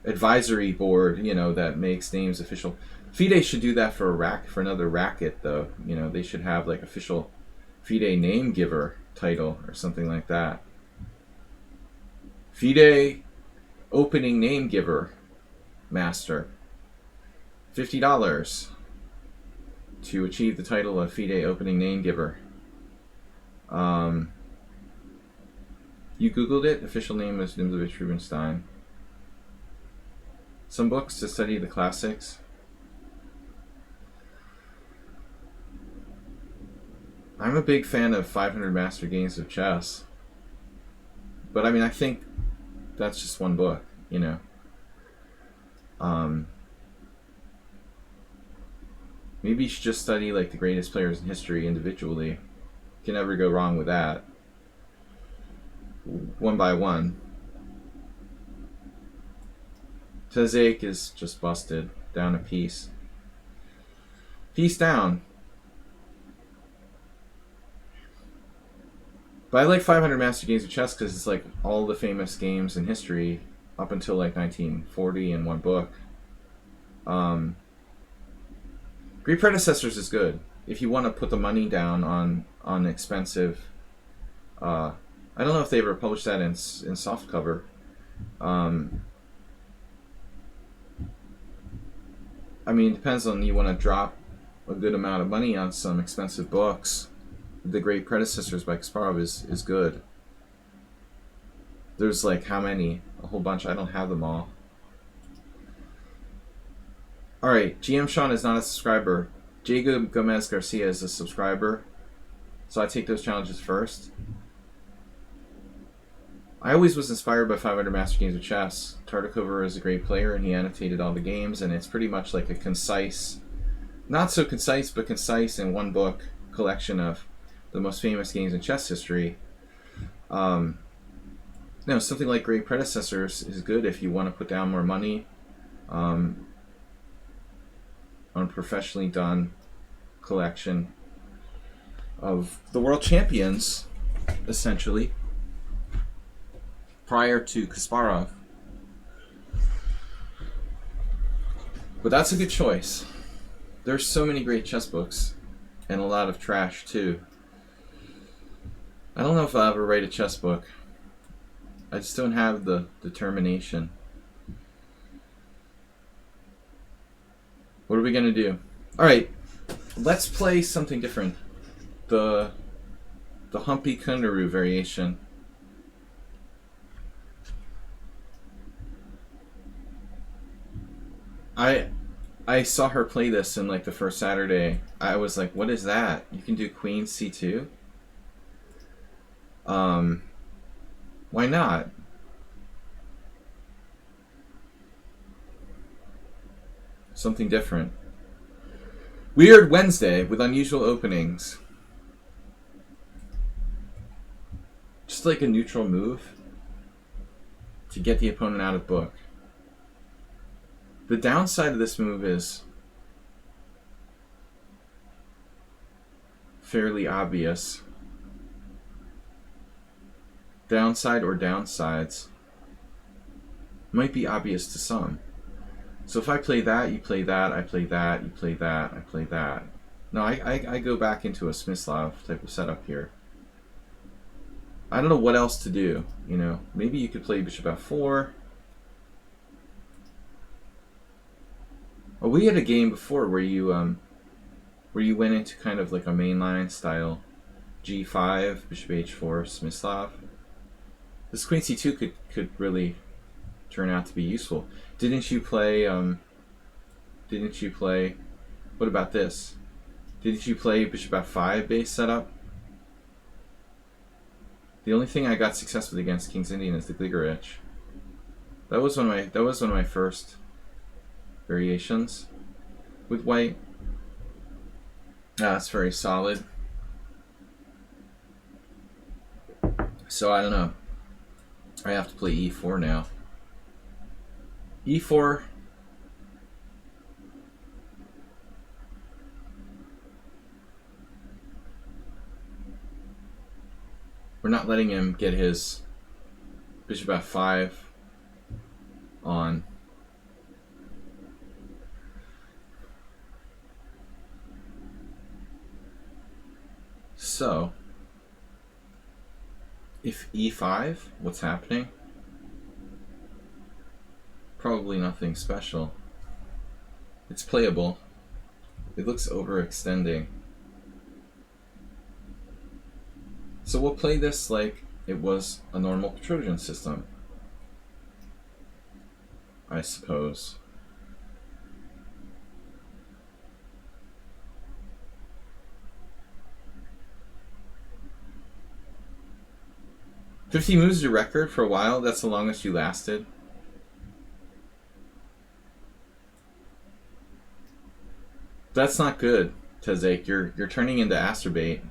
advisory board, that makes names official. FIDE should do that for another racket, though. They should have like official FIDE name giver title or something like that. FIDE opening name giver master. $50 to achieve the title of FIDE opening name giver. You Googled it? Official name was Nimzovich Rubinstein. Some books to study the classics. I'm a big fan of 500 Master Games of Chess. But I think that's just one book, Maybe you should just study like the greatest players in history individually. You can never go wrong with that. One by one. Tezek is just busted. Down a piece. Piece down. But I like 500 Master Games of Chess because it's like all the famous games in history up until like 1940 in one book. Great Predecessors is good if you want to put the money down on expensive. I don't know if they ever published that in softcover. It depends on, you want to drop a good amount of money on some expensive books. The Great Predecessors by Kasparov is good. There's like how many? A whole bunch. I don't have them all. Alright, GM Sean is not a subscriber. Jacob Gomez Garcia is a subscriber. So I take those challenges first. I always was inspired by 500 Master Games of Chess. Tartakover is a great player, and he annotated all the games, and it's pretty much like a concise, not so concise, but concise in one book collection of the most famous games in chess history. Something like Great Predecessors is good if you want to put down more money on a professionally done collection of the world champions, essentially, prior to Kasparov. But that's a good choice. There's so many great chess books, and a lot of trash too. I don't know if I'll ever write a chess book. I just don't have the determination. What are we gonna do? Alright, let's play something different. The Humpy Kundaru variation. I saw her play this in like the first Saturday. I was like, what is that? You can do Queen C2? Why not? Something different. Weird Wednesday with unusual openings. Just like a neutral move to get the opponent out of book. The downside of this move is fairly obvious. Downside or downsides might be obvious to some. So if I play that, you play that, I play that, you play that, I play that. No, I go back into a Smyslov type of setup here. I don't know what else to do, Maybe you could play bishop f4. Well, we had a game before where you went into kind of like a mainline style g5, bishop h4, Smyslov. This queen c2 could really turn out to be useful. Didn't you play? What about this? Didn't you play bishop f5 base setup? The only thing I got success with against King's Indian is the Gligarich. That was one of my first variations with white. That's very solid. So I don't know. I have to play e4 now. e4. We're not letting him get his bishop f5 on. So, if e5, what's happening? Probably nothing special. It's playable. It looks overextending. So we'll play this like it was a normal Trojan system, I suppose. "50 moves is your record for a while. That's the longest you lasted." That's not good, Tezek. You're turning into Asterbait.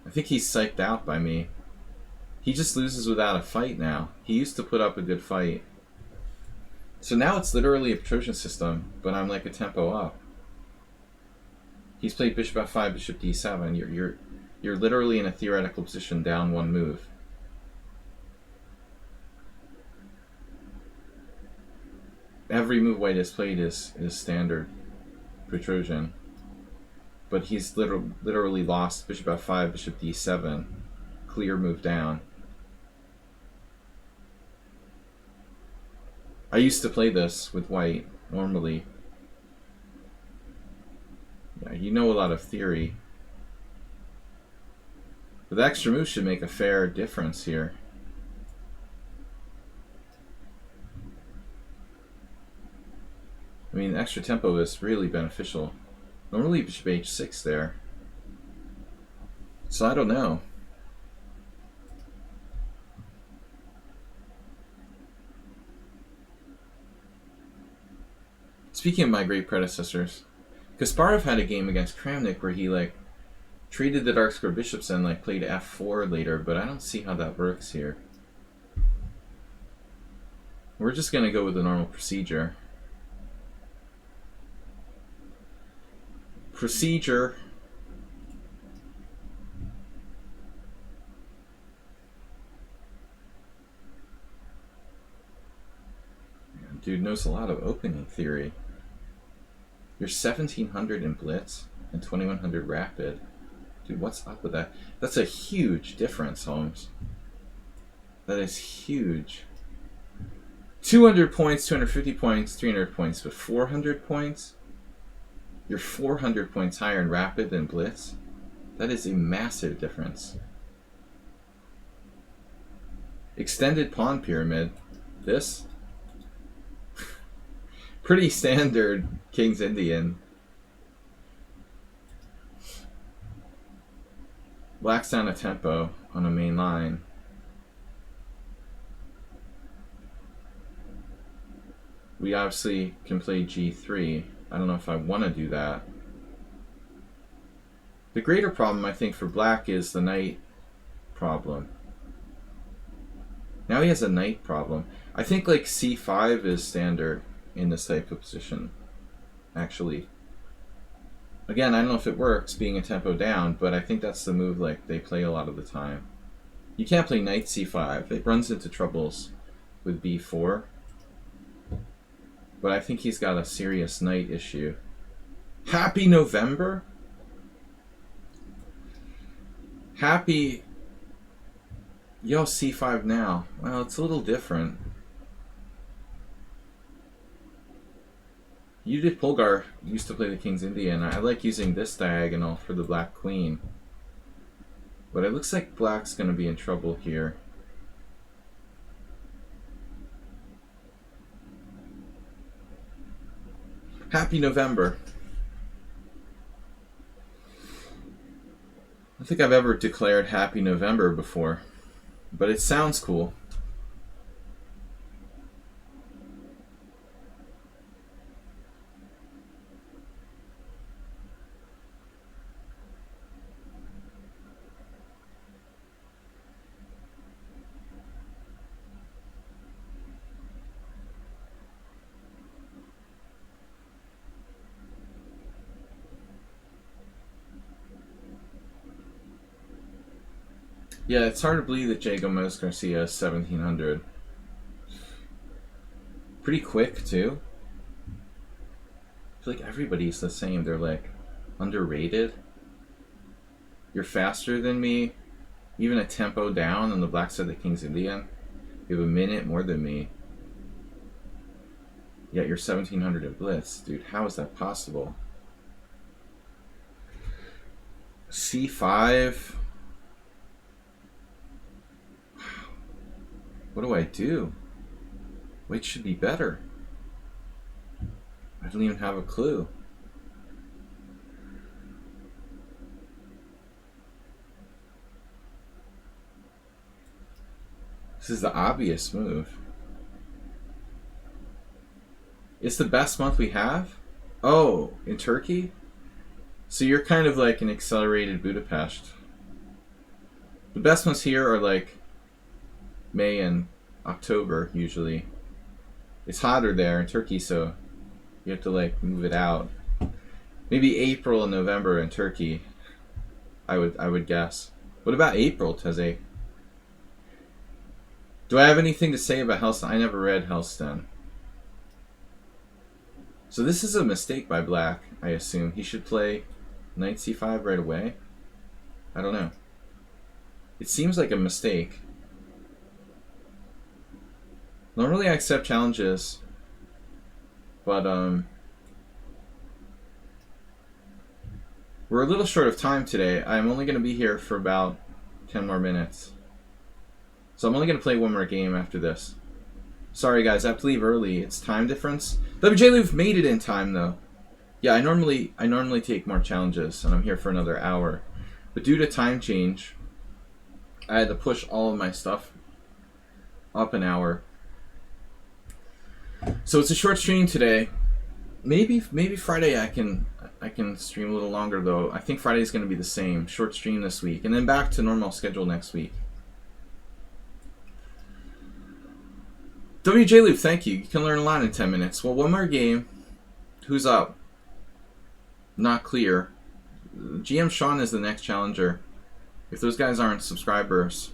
I think he's psyched out by me. He just loses without a fight now. He used to put up a good fight. So now it's literally a Trojan system, but I'm like a tempo up. He's played bishop f5, bishop d7. You're literally in a theoretical position down one move. Every move white has played is standard for Trojan. But he's literally lost bishop f5, bishop d7. Clear move down. I used to play this with white, normally. Yeah, you know a lot of theory. But the extra move should make a fair difference here. I mean, extra tempo is really beneficial. Normally bishop h6 there. So I don't know. Speaking of my great predecessors, Kasparov had a game against Kramnik where he like treated the dark square bishops and like played f4 later, but I don't see how that works here. We're just gonna go with the normal procedure. Dude knows a lot of opening theory. You're 1700 in Blitz and 2100 Rapid. Dude, what's up with that? That's a huge difference, Holmes. That is huge. 200 points, 250 points, 300 points, but 400 points? You're 400 points higher in Rapid than Blitz? That is a massive difference. Extended pawn pyramid. This? Pretty standard King's Indian. Black's down a tempo on a main line. We obviously can play g3. I don't know if I want to do that. The greater problem, I think, for black is the knight problem. Now he has a knight problem. I think like c5 is standard in this type of position, actually. Again, I don't know if it works being a tempo down, but I think that's the move like they play a lot of the time. You can't play knight c5. It runs into troubles with b4. But I think he's got a serious knight issue. Happy November? Happy... Yo, c5 now. Well, it's a little different. Judith Polgar used to play the King's Indian. I like using this diagonal for the black queen. But it looks like black's going to be in trouble here. Happy November. I don't think I've ever declared Happy November before, but it sounds cool. Yeah, it's hard to believe that Jay Gomez Garcia is 1700. Pretty quick, too. I feel like everybody's the same. They're like underrated. You're faster than me, even a tempo down on the black side of the King's Indian. You have a minute more than me. Yet you're 1700 at Blitz. Dude, how is that possible? C5. What do I do? White should be better. I don't even have a clue. This is the obvious move. It's the best month we have? Oh, in Turkey? So you're kind of like an accelerated Budapest. The best months here are like May and October, usually. It's hotter there in Turkey, so you have to like move it out. Maybe April and November in Turkey, I would guess. What about April, Teze? Do I have anything to say about Helston? I never read Helston. So this is a mistake by Black, I assume. He should play Knight c5 right away? I don't know. It seems like a mistake. Normally I accept challenges, but we're a little short of time today. I'm only going to be here for about 10 more minutes. So I'm only going to play one more game after this. Sorry guys, I have to leave early. It's time difference. WJ Luve made it in time though. Yeah, I normally take more challenges and I'm here for another hour. But due to time change, I had to push all of my stuff up an hour. So it's a short stream today. Maybe Friday I can stream a little longer though. I think Friday's going to be the same. Short stream this week and then back to normal schedule next week. WJ Loop, thank you. You can learn a lot in 10 minutes. Well, one more game. Who's up? Not clear. GM Sean is the next challenger. If those guys aren't subscribers.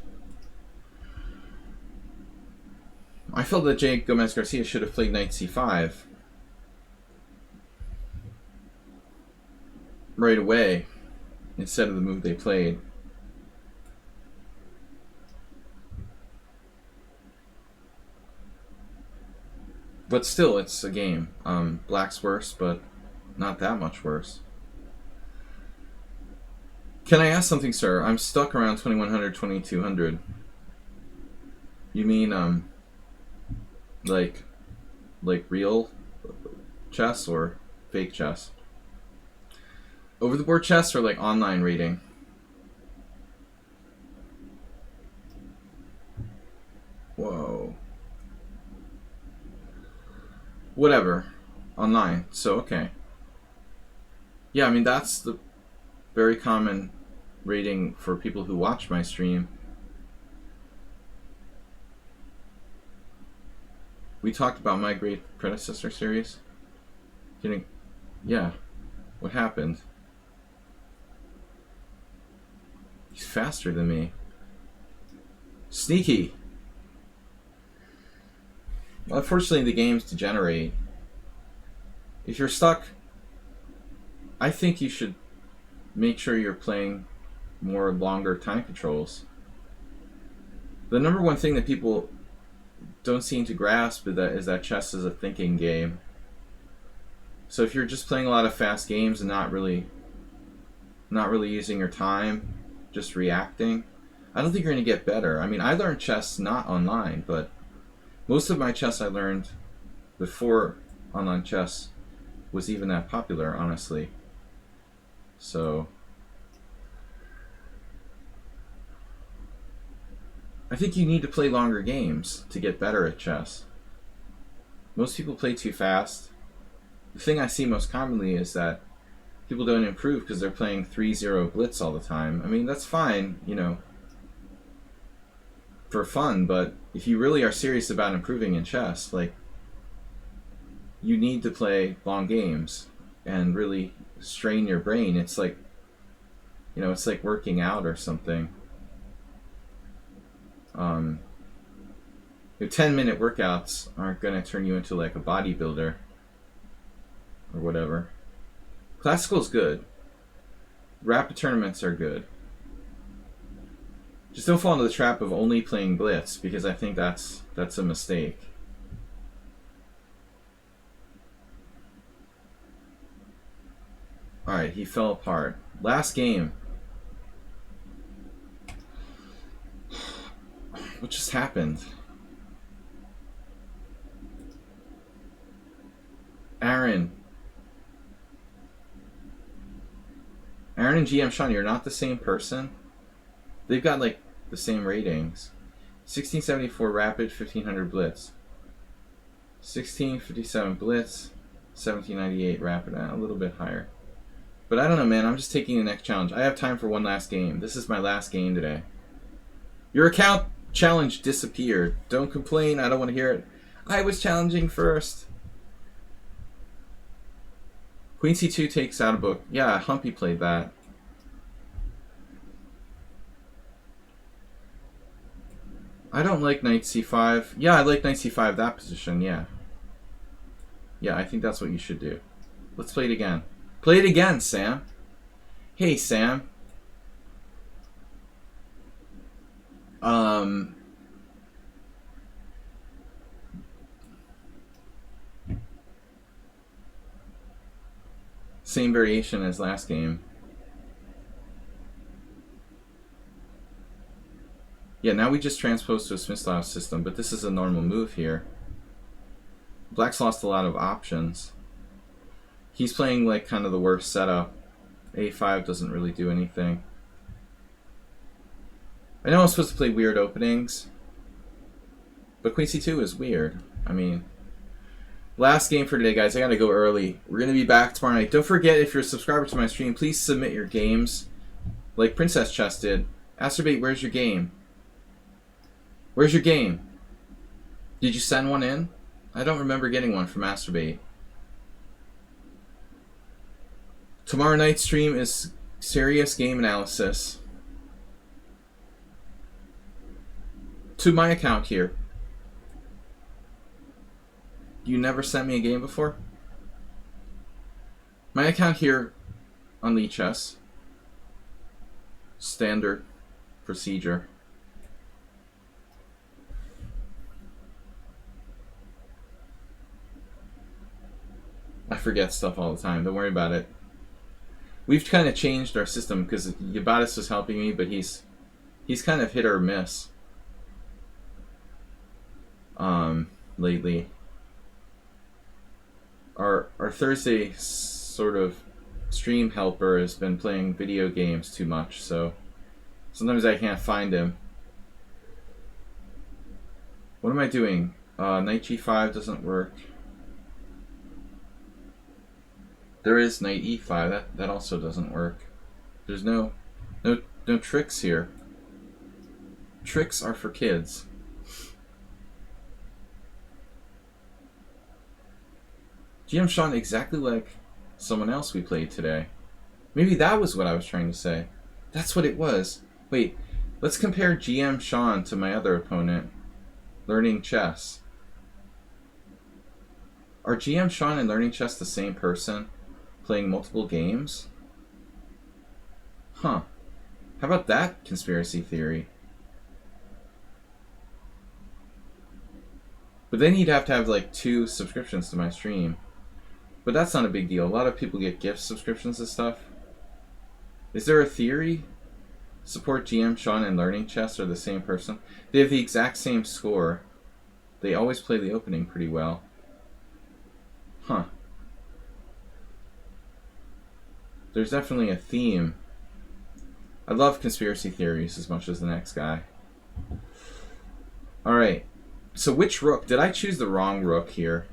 I felt that Jay Gomez Garcia should have played Knight c5 right away instead of the move they played. But still, it's a game. Black's worse, but not that much worse. Can I ask something, sir? I'm stuck around 2100, 2200. You mean, like real chess or fake chess? Over the board chess or like online rating? Whoa. Whatever. Online. So, okay. Yeah, I mean, that's the very common rating for people who watch my stream. We talked about my great predecessor series. Kidding. Yeah. What happened? He's faster than me. Sneaky. Well, unfortunately, the games degenerate. If you're stuck, I think you should make sure you're playing more longer time controls. The number one thing that people don't seem to grasp is that chess is a thinking game. So if you're just playing a lot of fast games and not really using your time, just reacting, I don't think you're going to get better. I mean, I learned chess not online, but most of my chess I learned before online chess was even that popular, honestly. So I think you need to play longer games to get better at chess. Most people play too fast. The thing I see most commonly is that people don't improve because they're playing 3-0 Blitz all the time. I mean, that's fine, you know, for fun, but if you really are serious about improving in chess, like, you need to play long games and really strain your brain. It's like, you know, it's like working out or something. Your 10-minute workouts aren't going to turn you into like a bodybuilder or whatever. Classical's good. Rapid tournaments are good. Just don't fall into the trap of only playing Blitz, because I think that's a mistake. Alright, he fell apart. Last game. What just happened? Aaron and GM Sean, you're not the same person. They've got like the same ratings. 1674 Rapid, 1500 Blitz. 1657 Blitz, 1798 Rapid, a little bit higher. But I don't know, man. I'm just taking the next challenge. I have time for one last game. This is my last game today. Your account challenge disappeared. Don't complain. I don't want to hear it. I was challenging first. Queen C2 takes out a book. Yeah, Humpy played that. I don't like Knight C5. Yeah, I like Knight C5, that position, yeah. Yeah, I think that's what you should do. Let's play it again. Play it again, Sam. Hey, Sam. Same variation as last game. Yeah, now we just transposed to a Smith-style system, but this is a normal move here. Black's lost a lot of options. He's playing like kind of the worst setup. A5 doesn't really do anything. I know I'm supposed to play weird openings, but Queen C2 is weird. I mean, last game for today, guys. I gotta go early. We're gonna be back tomorrow night. Don't forget, if you're a subscriber to my stream, please submit your games like Princess Chess did. Astrobate, where's your game? Where's your game? Did you send one in? I don't remember getting one from Astrobate. Tomorrow night's stream is serious game analysis. To my account here. You never sent me a game before? My account here on lichess. Standard procedure. I forget stuff all the time. Don't worry about it. We've kind of changed our system because Yabatis was helping me, but he's kind of hit or miss lately. Our Thursday sort of stream helper has been playing video games too much, so sometimes I can't find him. What am I doing? Knight G5 doesn't work. There is Knight E5. That also doesn't work. There's no tricks here. Tricks are for kids. GM Sean exactly like someone else we played today. Maybe that was what I was trying to say. That's what it was. Wait, let's compare GM Sean to my other opponent, Learning Chess. Are GM Sean and Learning Chess the same person? Playing multiple games? Huh. How about that conspiracy theory? But then you'd have to have like 2 subscriptions to my stream. But that's not a big deal. A lot of people get gift subscriptions and stuff. Is there a theory? Support GM Sean and Learning Chess are the same person? They have the exact same score. They always play the opening pretty well. Huh. There's definitely a theme. I love conspiracy theories as much as the next guy. Alright. So which rook? Did I choose the wrong rook here?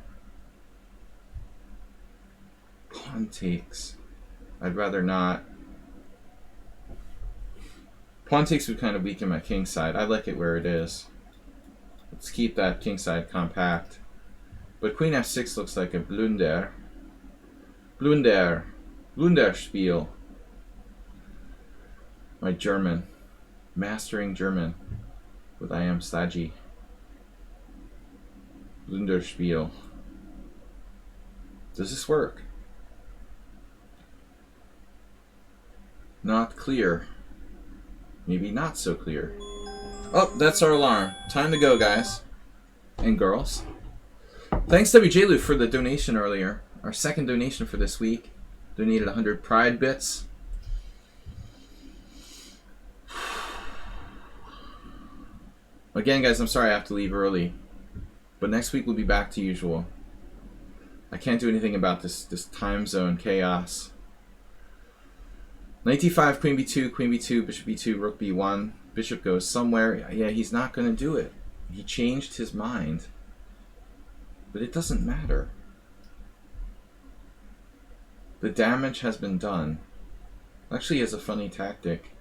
Pawn takes. I'd rather not. Pawn takes would kind of weaken my king side. I like it where it is. Let's keep that king side compact. But Queen F6 looks like a blunder. Blunderspiel. My German. Mastering German. But I am Sladgie. Lunderspiel. Does this work? Not clear. Maybe not so clear. Oh, that's our alarm. Time to go, guys. And girls. Thanks, WJLu, for the donation earlier. Our second donation for this week. Donated 100 Pride bits. Again, guys, I'm sorry I have to leave early. But next week we'll be back to usual. I can't do anything about this time zone chaos. Knight d5, queen b2, queen b2, bishop b2, rook b1. Bishop goes somewhere. Yeah, he's not going to do it. He changed his mind. But it doesn't matter. The damage has been done. Actually, he has a funny tactic.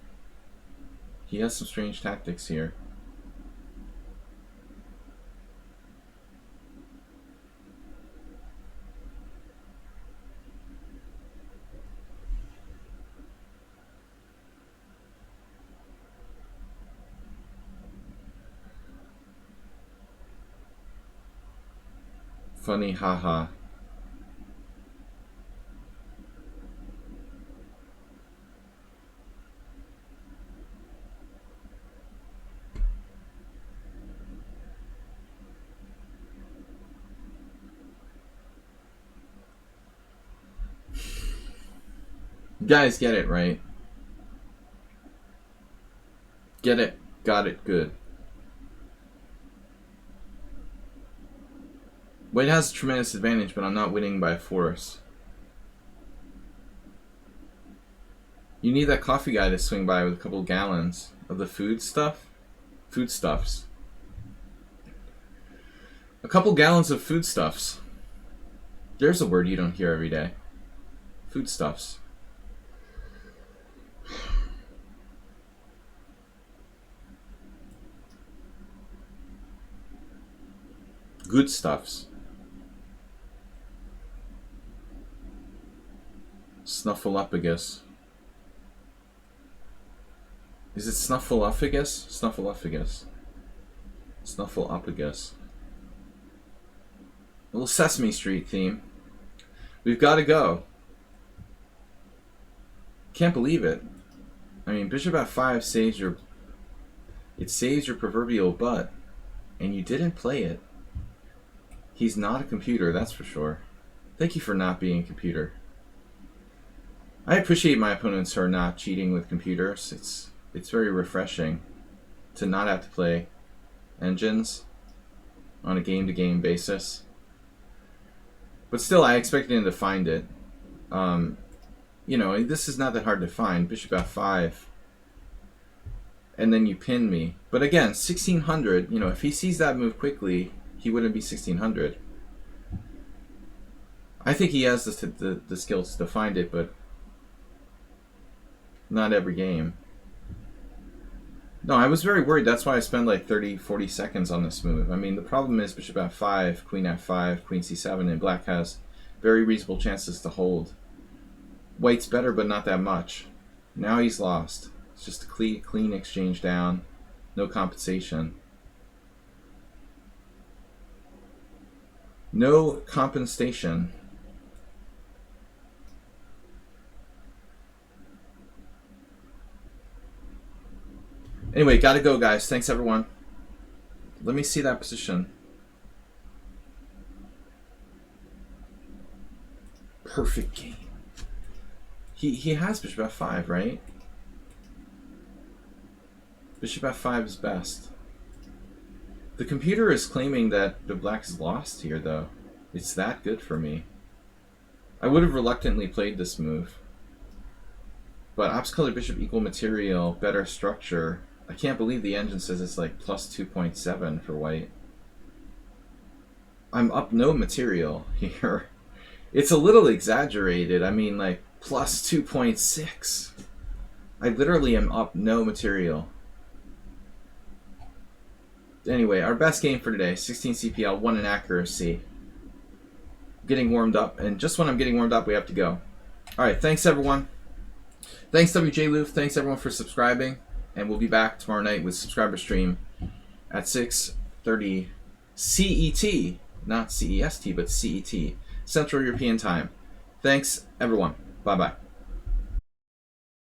He has some strange tactics here. Funny, haha. You guys get it, right? Get it, got it, good. White has a tremendous advantage, but I'm not winning by force. You need that coffee guy to swing by with a couple gallons of the food stuff? Foodstuffs. A couple gallons of foodstuffs. There's a word you don't hear every day. Foodstuffs. Good stuffs. Snuffleupagus. Is it Snuffleupagus? Snuffleupagus. Snuffleupagus. A little Sesame Street theme. We've got to go. Can't believe it. I mean, bishop f5 saves your... It saves your proverbial butt. And you didn't play it. He's not a computer, that's for sure. Thank you for not being a computer. I appreciate my opponents who are not cheating with computers. It's very refreshing to not have to play engines on a game-to-game basis. But still, I expected him to find it. You know, this is not that hard to find. Bishop f5. And then you pin me. But again, 1600, you know, if he sees that move quickly, he wouldn't be 1600. I think he has the skills to find it, but not every game. No, I was very worried. That's why I spent like 30, 40 seconds on this move. I mean, the problem is bishop f5, queen f5, queen c7, and black has very reasonable chances to hold. White's better, but not that much. Now he's lost. It's just a clean exchange down. No compensation. No compensation. Anyway, gotta go, guys. Thanks, everyone. Let me see that position. Perfect game. He has bishop f5, right? Bishop f5 is best. The computer is claiming that the black is lost here, though. It's that good for me. I would have reluctantly played this move. But opposite color bishop equal material, better structure. I can't believe the engine says it's like plus 2.7 for white. I'm up no material here. It's a little exaggerated. I mean, like plus 2.6. I literally am up no material. Anyway, our best game for today, 16 CPL, 1 in accuracy. Getting warmed up, and just when I'm getting warmed up, we have to go. Alright, thanks everyone. Thanks WJ Loof, thanks everyone for subscribing, and we'll be back tomorrow night with subscriber stream at 6:30 CET, not CEST, but CET, Central European Time. Thanks, everyone. Bye-bye.